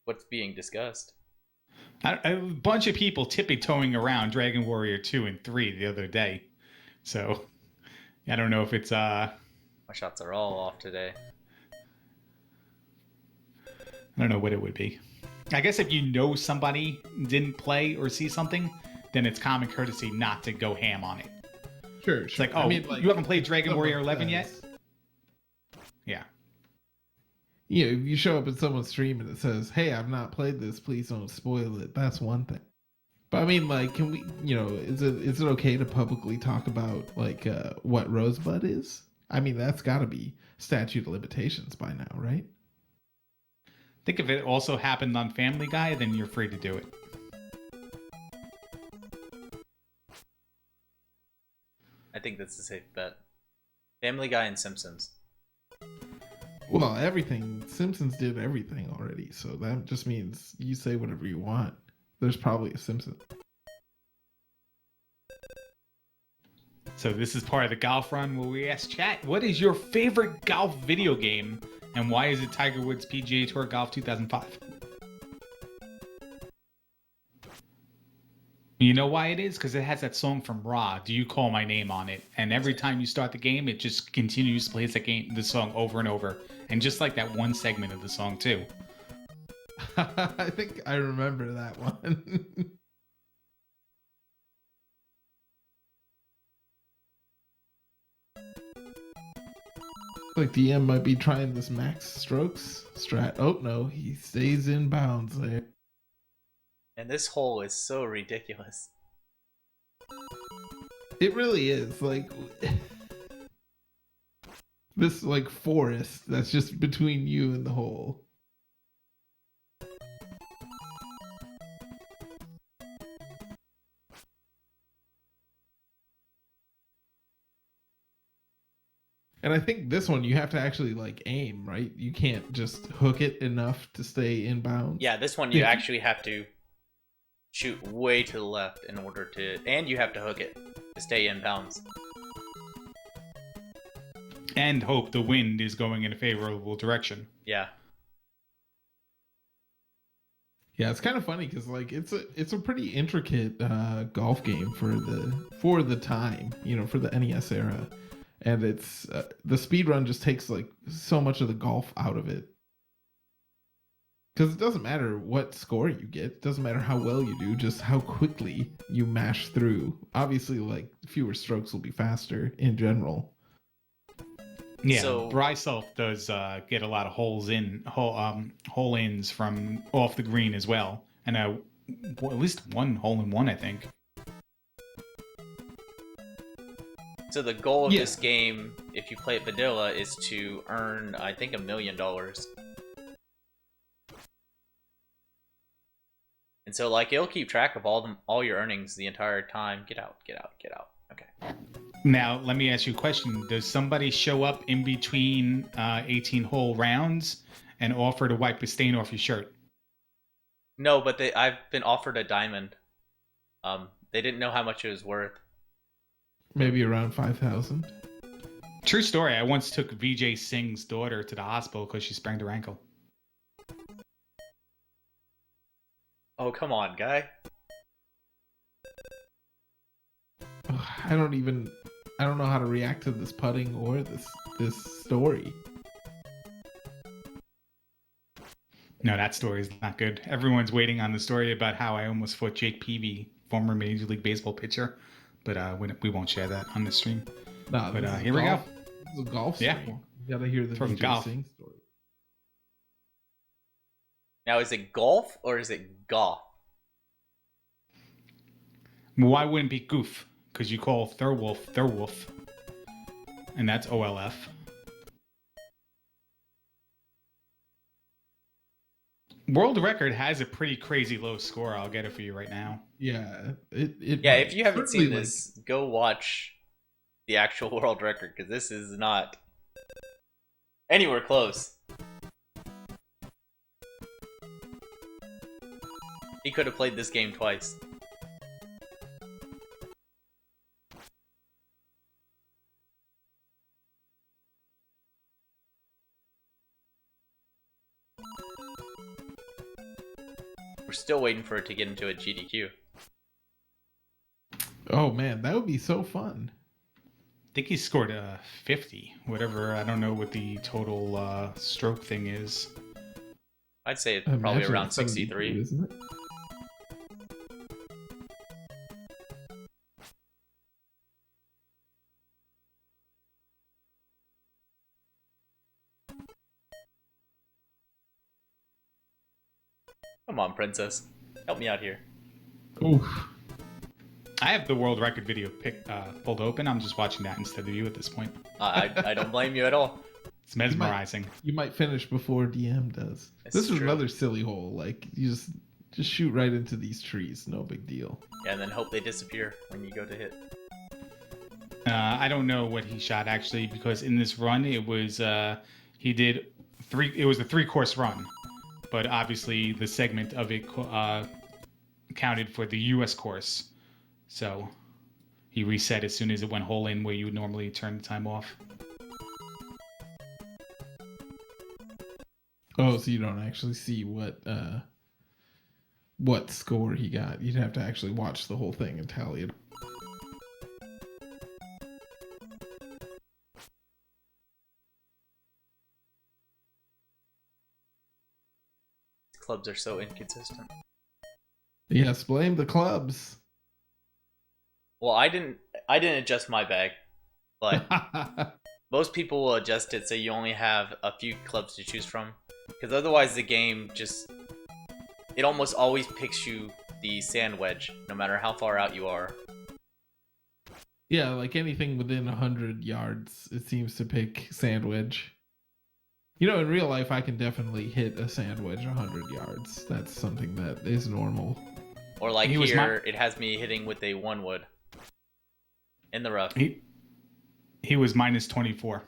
what's being discussed. A bunch of people tippy-toeing around Dragon Warrior 2 and 3 the other day. So, I don't know if it's... My shots are all off today. I don't know what it would be. I guess if you know somebody didn't play or see something, then it's common courtesy not to go ham on it. Sure. It's like, oh, you haven't played Dragon Warrior 11 yet? says- Yeah. You know, if you show up at someone's stream and it says, "Hey, I've not played this. Please don't spoil it." That's one thing. But I mean, like, can we? You know, is it okay to publicly talk about like what Rosebud is? I mean, that's got to be statute of limitations by now, right? I think if it also happened on Family Guy, then you're free to do it. I think that's a safe bet. Family Guy and Simpsons. Well, everything. Simpsons did everything already, so that just means you say whatever you want. There's probably a Simpson. So this is part of the golf run where we ask chat, what is your favorite golf video game, and why is it Tiger Woods PGA Tour Golf 2005? You know why it is? Because it has that song from Raw, "Do You Call My Name" on it, and every time you start the game, it just continues to play the song over and over, and just like that one segment of the song too. I think I remember that one. Like DM might be trying this max strokes strat. Oh no, he stays in bounds there. And this hole is so ridiculous. It really is like this like forest that's just between you and the hole. And I think this one you have to actually like aim, right? You can't just hook it enough to stay in bounds. Yeah, this one you actually have to shoot way to the left in order to, and you have to hook it to stay in bounds. And hope the wind is going in a favorable direction. Yeah. Yeah, it's kind of funny because like it's a pretty intricate golf game for the time, you know, for the NES era, and it's the speed run just takes like so much of the golf out of it. Because it doesn't matter what score you get, it doesn't matter how well you do, just how quickly you mash through. Obviously, like fewer strokes will be faster in general. Yeah, So Bryself does get a lot of hole ins from off the green as well, and at least one hole in one, I think. So the goal of Yeah. this game, if you play it vanilla, is to earn, I think, $1 million. And so, like, it'll keep track of all your earnings the entire time. Get out, get out, get out. Okay. Now, let me ask you a question. Does somebody show up in between 18-hole rounds and offer to wipe a stain off your shirt? No, but I've been offered a diamond. They didn't know how much it was worth. Maybe around 5,000. True story. I once took Vijay Singh's daughter to the hospital because she sprained her ankle. Oh, come on, guy. I don't know how to react to this putting or this story. No, that story is not good. Everyone's waiting on the story about how I almost fought Jake Peavy, former Major League Baseball pitcher, but we won't share that on the stream. Nah, But this is here we go. This is a golf Yeah. story. You gotta hear the From DJ golf. Singh story. Now, is it golf or is it golf? Why wouldn't it be Goof? Because you call Thurwolf, and that's OLF. World record has a pretty crazy low score. I'll get it for you right now. Yeah, Yeah, if you haven't seen certainly, this, go watch the actual world record, because this is not anywhere close. He could have played this game twice. We're still waiting for it to get into a GDQ. Oh man, that would be so fun. I think he scored 50, whatever. I don't know what the total stroke thing is. I'd say it's I probably imagine around it's 72, 63. isn't it? Come on, princess. Help me out here. Oof. I have the world record video pulled open. I'm just watching that instead of you at this point. I don't blame you at all. It's mesmerizing. You might finish before DM does. It's This is true. another silly hole. Like you just shoot right into these trees. No big deal. Yeah, and then hope they disappear when you go to hit. I don't know what he shot actually, because in this run it was he did three. It was a 3-course run, but obviously the segment of it counted for the U.S. course, so he reset as soon as it went hole in where you would normally turn the time off. Oh, so you don't actually see what score he got. You'd have to actually watch the whole thing and tally it. Clubs are so inconsistent. Yes, blame the clubs. Well, I didn't adjust my bag, but most people will adjust it so you only have a few clubs to choose from, because otherwise the game it almost always picks you the sand wedge, no matter how far out you are. Yeah, like anything within 100 yards, it seems to pick sand wedge. You know, in real life, I can definitely hit a sand wedge 100 yards. That's something that is normal. Or like He was here, it has me hitting with a 1-wood in the rough. He was minus 24.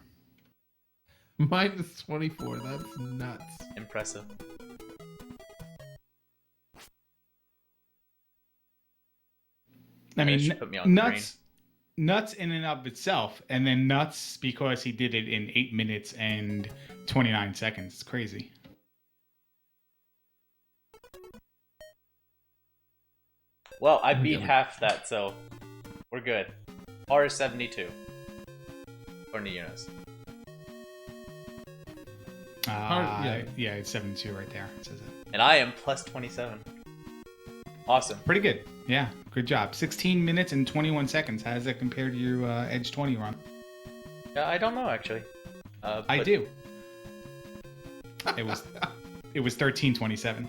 Minus 24, that's nuts. Impressive. I mean, should put me on nuts in and of itself, and then nuts because he did it in 8 minutes and 29 seconds. It's crazy. Well, I beat half that, so we're good. R is 72. According to Eunice. Yeah, it's 72 right there. It says it. And I am plus 27. Awesome. Pretty good. Yeah, good job. 16 minutes and 21 seconds. How does that compare to your Edge 20 run? I don't know, actually. I do. It was 1327.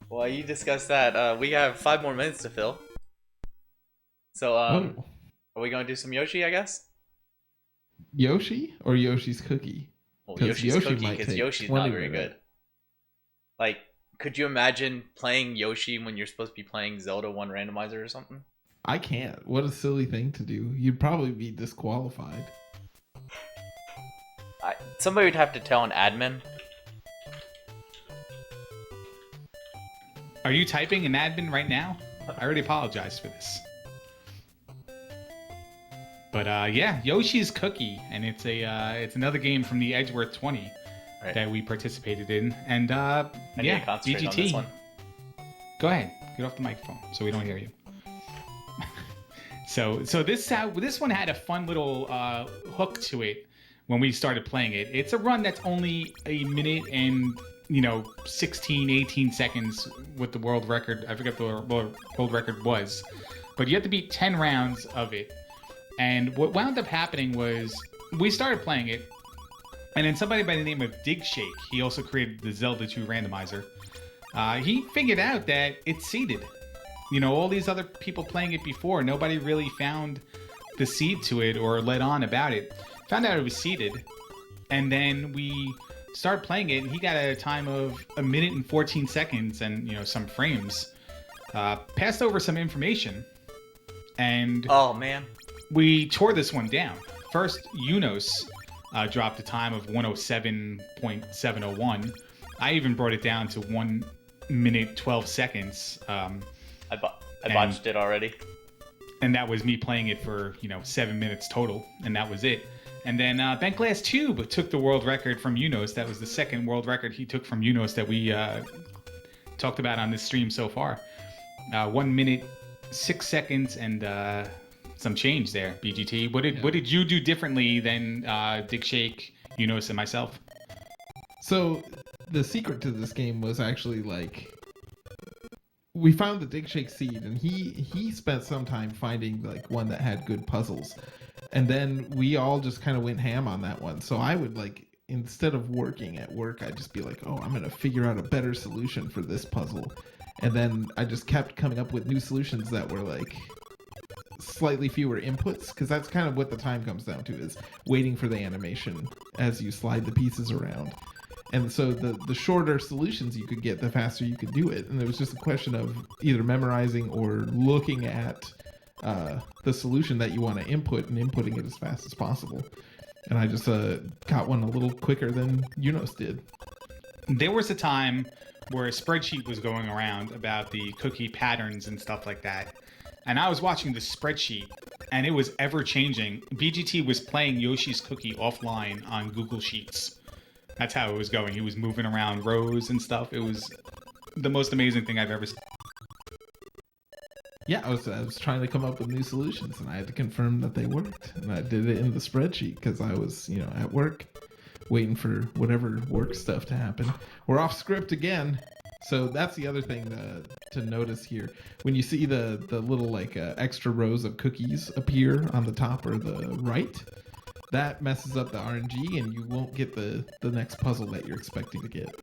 Well, you discussed that. We have 5 more minutes to fill. So, are we going to do some Yoshi, I guess? Yoshi or Yoshi's Cookie? Well, 'Cause Yoshi's Yoshi Cookie, might because take Yoshi's 20 not very minutes. good. Like, could you imagine playing Yoshi when you're supposed to be playing Zelda 1 randomizer or something? I can't. What a silly thing to do. You'd probably be disqualified. Somebody would have to tell an admin. Are you typing an admin right now? I already apologized for this. But yeah, Yoshi's Cookie, and it's another game from the Edgeworth 20 that we participated in, and I need yeah, to concentrate on BGT. this one. Go ahead, get off the microphone so we don't hear you. So this one had a fun little hook to it when we started playing it. It's a run that's only a minute and 16, 18 seconds with the world record. I forget what the world record was, but you have to beat 10 rounds of it. And what wound up happening was we started playing it, and then somebody by the name of Dig Shake, he also created the Zelda 2 randomizer. He figured out that it's seeded. All these other people playing it before, nobody really found the seed to it or let on about it. Found out it was seeded, and then we started playing it, and he got a time of 1 minute and 14 seconds and some frames. Passed over some information, and oh man, we tore this one down. First, Unos dropped a time of 107.701. I even brought it down to 1 minute 12 seconds. I botched it already. And that was me playing it for 7 minutes total, and that was it. And then Bent Glass Tube took the world record from Unos. That was the second world record he took from Unos that we talked about on this stream so far. 1 minute 6 seconds and some change there. BGT, what did you do differently than Dig Shake, Unos, and myself? So the secret to this game was actually we found the Dig Shake seed, and he spent some time finding one that had good puzzles, and then we all just kind of went ham on that one. So I would instead of working at work, I'd just be like, oh, I'm gonna figure out a better solution for this puzzle, and then I just kept coming up with new solutions that were slightly fewer inputs, because that's kind of what the time comes down to, is waiting for the animation as you slide the pieces around. And so the shorter solutions you could get, the faster you could do it. And it was just a question of either memorizing or looking at the solution that you want to input and inputting it as fast as possible. And I just got one a little quicker than Unos did. There was a time where a spreadsheet was going around about the cookie patterns and stuff like that. And I was watching the spreadsheet, and it was ever changing. BGT was playing Yoshi's Cookie offline on Google Sheets. That's how it was going. He was moving around rows and stuff. It was the most amazing thing I've ever seen. Yeah, I was trying to come up with new solutions, and I had to confirm that they worked. And I did it in the spreadsheet because I was, at work, waiting for whatever work stuff to happen. We're off script again. So that's the other thing to notice here. When you see the little extra rows of cookies appear on the top or the right, that messes up the RNG, and you won't get the next puzzle that you're expecting to get.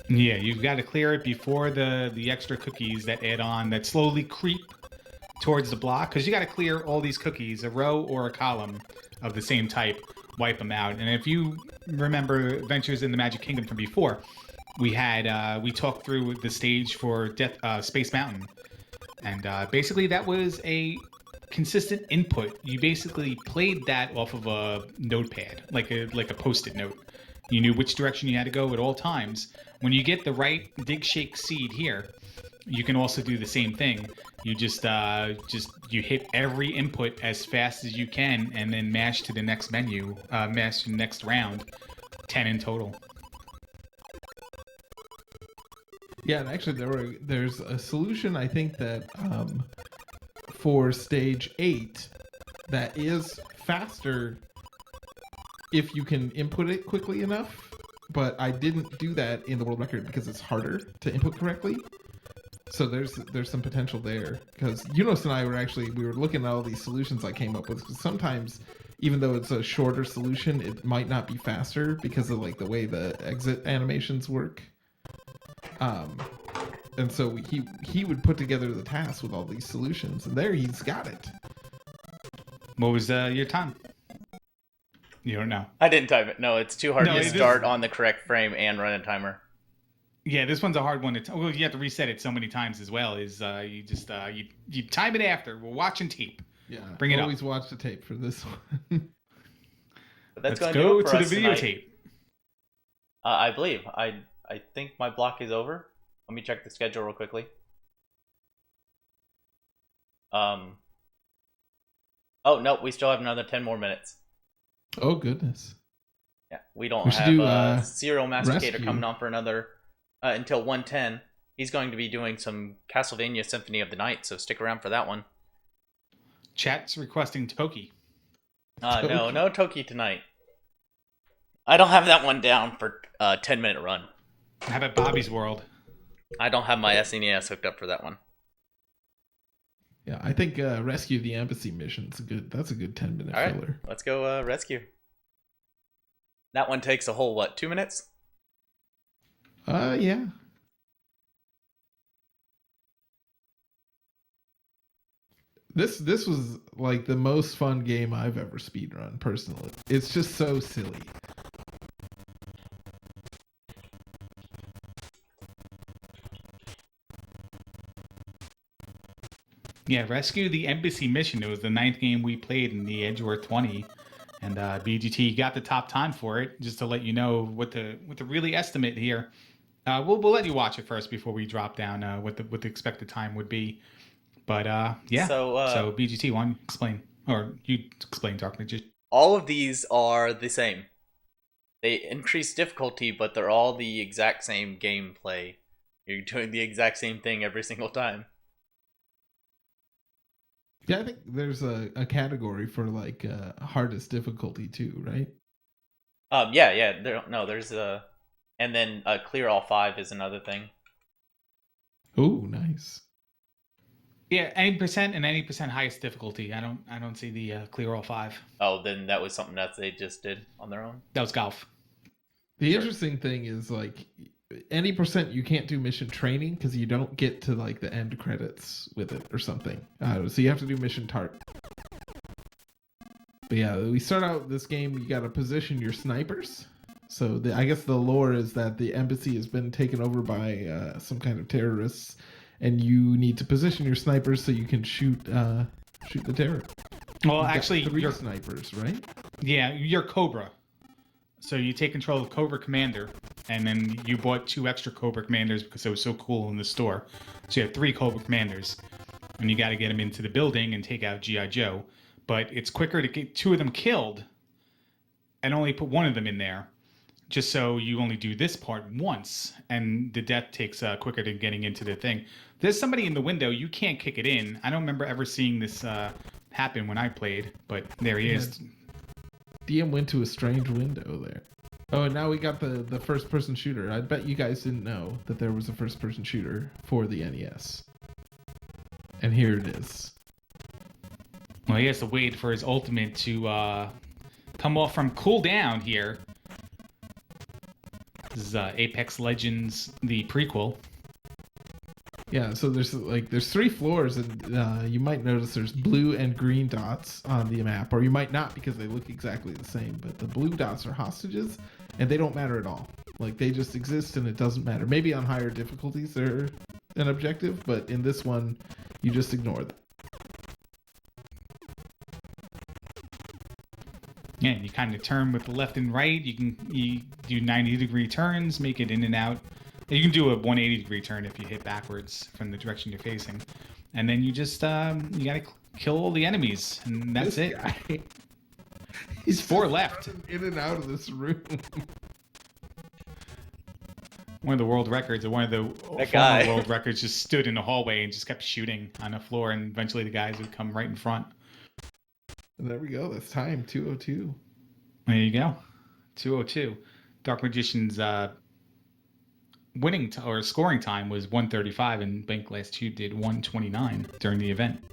Yeah, you've got to clear it before the extra cookies that add on, that slowly creep towards the block, because you got to clear all these cookies, a row or a column of the same type, wipe them out. And if you remember Adventures in the Magic Kingdom from before, we talked through the stage for Space Mountain, and basically that was a consistent input. You basically played that off of a notepad, like a post-it note. You knew which direction you had to go at all times. When you get the right Dig Shake seed here, you can also do the same thing. You just you hit every input as fast as you can, and then mash to the next menu, mash to the next round. 10 in total. Yeah, and actually there's a solution, I think, that for stage 8 that is faster if you can input it quickly enough, but I didn't do that in the world record because it's harder to input correctly. So there's some potential there, because Unos and I we were looking at all these solutions I came up with. Sometimes even though it's a shorter solution, it might not be faster because of like the way the exit animations work. And so he would put together the task with all these solutions, and there he's got it. What was your time? You don't know. I didn't time it. No, it's too hard No, to it start is- on the correct frame and run a timer. Yeah, this one's a hard one to. Well, you have to reset it so many times as well. Is you just you time it after. We're watching tape. Yeah, Bring it up. always watch the tape for this one. But that's Let's going to do go it for to the us tonight. videotape. I believe. I think my block is over. Let me check the schedule real quickly. Oh no, we still have another 10 more minutes. Oh goodness. Yeah, we don't We should have do, Serial Masticator Rescue. coming on for another until 1:10. He's going to be doing some Castlevania Symphony of the Night, so stick around for that one. Chat's requesting Toki. No Toki tonight. I don't have that one down for a 10-minute run. How about Bobby's World? I don't have my SNES hooked up for that one. Yeah, I think Rescue the Embassy mission's good. That's a good 10-minute All right, filler. let's go rescue. That one takes a whole, 2 minutes? Yeah. This was like the most fun game I've ever speedrun personally. It's just so silly. Yeah, Rescue the Embassy Mission. It was the 9th game we played in the Edgeworth 20, and BGT got the top time for it. Just to let you know what the really estimate here. We'll let you watch it first before we drop down what the expected time would be. But yeah. So BGT, why don't you explain, or you explain Dark Magician? All of these are the same. They increase difficulty, but they're all the exact same gameplay. You're doing the exact same thing every single time. Yeah, I think there's a category for like hardest difficulty too, right? Yeah. There's a, and then clear all 5 is another thing. Oh, nice. Yeah, any percent and any percent highest difficulty. I don't see the clear all 5. Oh, then that was something that they just did on their own. That was golf. The interesting thing is like any percent you can't do mission training because you don't get to like the end credits with it or something. So you have to do mission tart. But yeah, we start out this game. You got to position your snipers. So I guess the lore is that the embassy has been taken over by some kind of terrorists, and you need to position your snipers so you can shoot the terror. Well, You've got actually, 3 you're snipers, right? Yeah, you're Cobra. So you take control of Cobra Commander, and then you bought 2 extra Cobra Commanders because it was so cool in the store. So you have 3 Cobra Commanders, and you got to get them into the building and take out G.I. Joe. But it's quicker to get 2 of them killed and only put 1 of them in there, just so you only do this part once, and the death takes quicker than getting into the thing. There's somebody in the window. You can't kick it in. I don't remember ever seeing this happen when I played, but there he is. DM went to a strange window there. Oh, and now we got the first-person shooter. I bet you guys didn't know that there was a first-person shooter for the NES. And here it is. Well, he has to wait for his ultimate to come off from cooldown here. This is Apex Legends, the prequel. Yeah, so there's 3 floors, and you might notice there's blue and green dots on the map, or you might not because they look exactly the same. But the blue dots are hostages, and they don't matter at all. Like, they just exist, and it doesn't matter. Maybe on higher difficulties they're an objective, but in this one, you just ignore them. Yeah, you kind of turn with the left and right. You do 90-degree turns, make it in and out. You can do a 180-degree turn if you hit backwards from the direction you're facing. And then you just, you gotta kill all the enemies, and that's This it. guy, He's 4 left. running in and out of this room. One of the world records, or one of the That former guy. world records, just stood in the hallway and just kept shooting on the floor, and eventually the guys would come right in front. And there we go. That's time 2:02. There you go. 2:02. Dark Magician's winning or scoring time was 1:35, and Bank Last 2 did 1:29 during the event.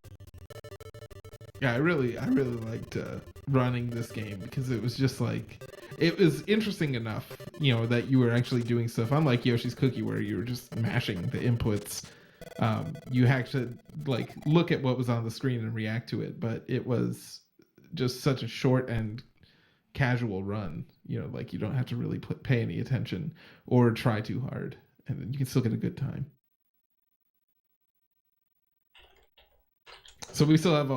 Yeah, I really liked running this game because it was just like it was interesting enough, that you were actually doing stuff. Unlike Yoshi's Cookie, where you were just mashing the inputs, you had to like look at what was on the screen and react to it. But it was just such a short and casual run. Like you don't have to really pay any attention or try too hard, and then you can still get a good time. So we still have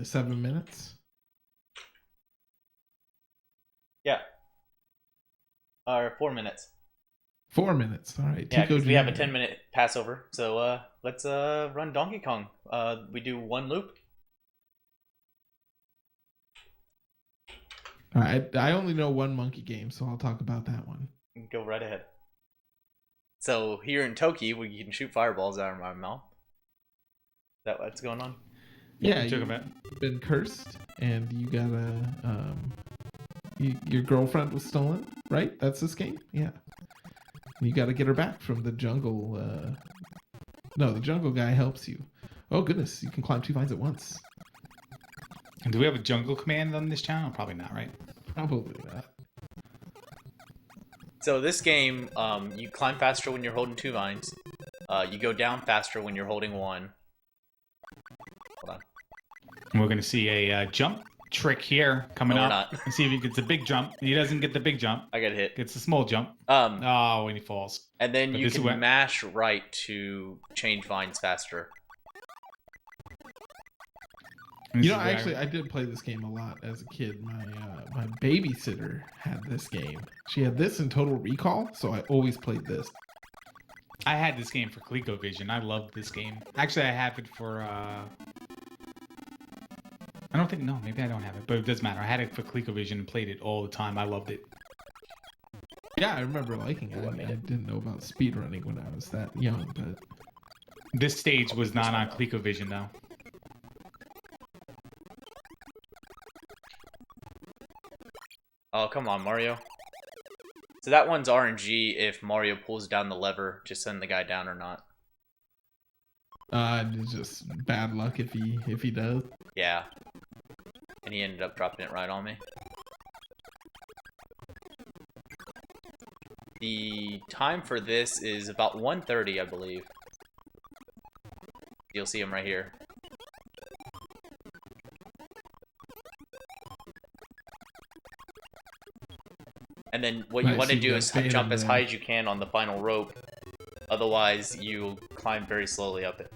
7 minutes. Yeah. Or 4 minutes. 4 minutes. All right. Yeah, because we have a 10-minute Passover. So let's run Donkey Kong. We do one loop. All right. I only know one monkey game, so I'll talk about that one. Go right ahead. So here in Toki, we can shoot fireballs out of my mouth. Is that what's going on? Yeah, you've been cursed, and you gotta your girlfriend was stolen, right? That's this game? Yeah. You gotta get her back from the jungle. No, the jungle guy helps you. Oh goodness, you can climb 2 vines at once. And do we have a jungle command on this channel? Probably not, right? Probably not. So this game, you climb faster when you're holding 2 vines. You go down faster when you're holding 1. Hold on. And we're going to see a jump trick here coming No, we're up. not. Let's see if he gets a big jump. He doesn't get the big jump. I got hit. Gets a small jump. Oh, when he falls. And then But you this is can mash right to change vines faster. I did play this game a lot as a kid. My babysitter had this game. She had this in Total Recall, so I always played this. I had this game for ColecoVision. I loved this game. Actually, I have it for... I don't think... No, maybe I don't have it, but it doesn't matter. I had it for ColecoVision and played it all the time. I loved it. Yeah, I remember liking it. I didn't know about speedrunning when I was that young, but... This stage was not on ColecoVision, though. Oh, come on, Mario. So that one's RNG if Mario pulls down the lever to send the guy down or not. It's just bad luck if he does. Yeah. And he ended up dropping it right on me. The time for this is about 1:30, I believe. You'll see him right here. And then what you want to do is jump as high as you can on the final rope. Otherwise, you'll climb very slowly up it.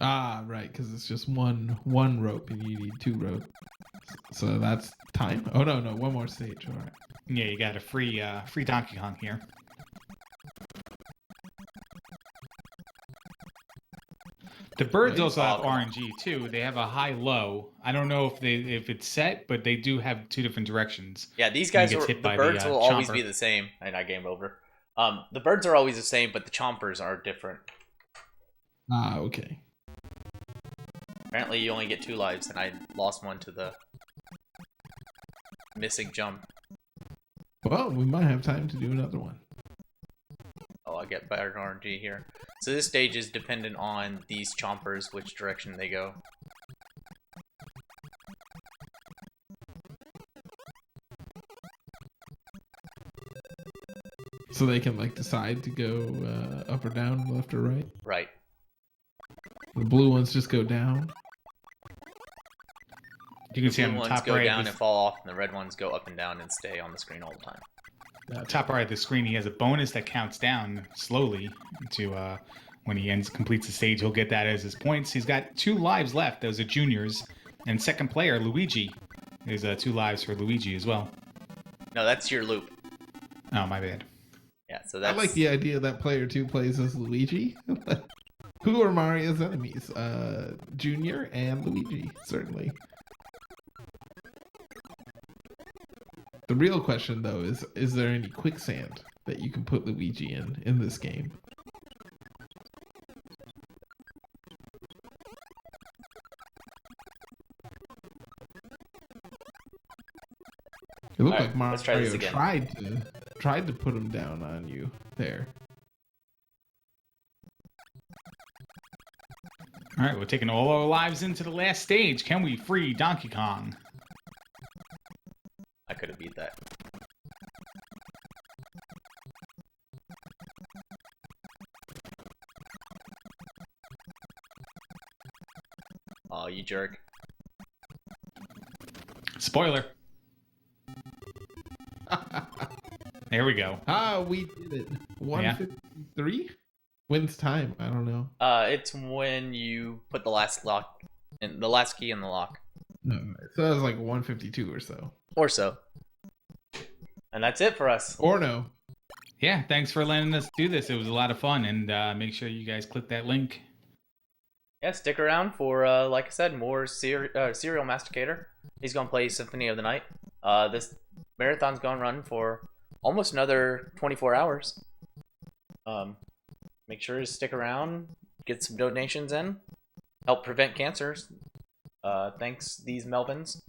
Ah, right, because it's just one rope and you need 2 ropes. So that's time? Oh, no, one more stage. All right. Yeah, you got a free Donkey Kong here. The birds also have RNG too. They have a high-low. I don't know if it's set, but they do have 2 different directions. Yeah, these guys the birds will always be the same. And I game over. The birds are always the same, but the chompers are different. Ah, okay. Apparently, you only get 2 lives, and I lost one to the missing jump. Well, we might have time to do another one. Oh, I get better RNG here. So this stage is dependent on these chompers, which direction they go. So they can like decide to go up or down, left or right? Right. The blue ones just go down? You can see on the ones top go right. down and fall off, and the red ones go up and down and stay on the screen all the time. Top right of the screen, he has a bonus that counts down slowly to when he completes the stage. He'll get that as his points. He's got 2 lives left. Those are juniors, and second player Luigi is 2 lives for Luigi as well. No, that's your loop. Oh, my bad. Yeah, so that's... I like the idea that player 2 plays as Luigi. Who are Mario's enemies? Junior and Luigi, certainly. The real question, though, is there any quicksand that you can put Luigi in this game? It looked like Mario tried to put him down on you there. All right, we're taking all our lives into the last stage. Can we free Donkey Kong? I could have beat that. Oh, you jerk. Spoiler. There we go. We did it. 153? When's time? I don't know. It's when you put the last lock, in the last key in the lock. No, so that was like 152 or so. Or so. And that's it for us. Or no. Yeah, thanks for letting us do this. It was a lot of fun, and make sure you guys click that link. Yeah, stick around for, like I said, more Serial Masticator. He's going to play Symphony of the Night. This marathon's going to run for almost another 24 hours. Make sure to stick around, get some donations in, help prevent cancers. Thanks, these Melvins,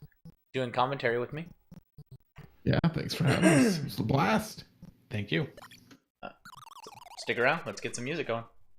doing commentary with me. Yeah, thanks for having us. It was a blast. Thank you. Stick around. Let's get some music going.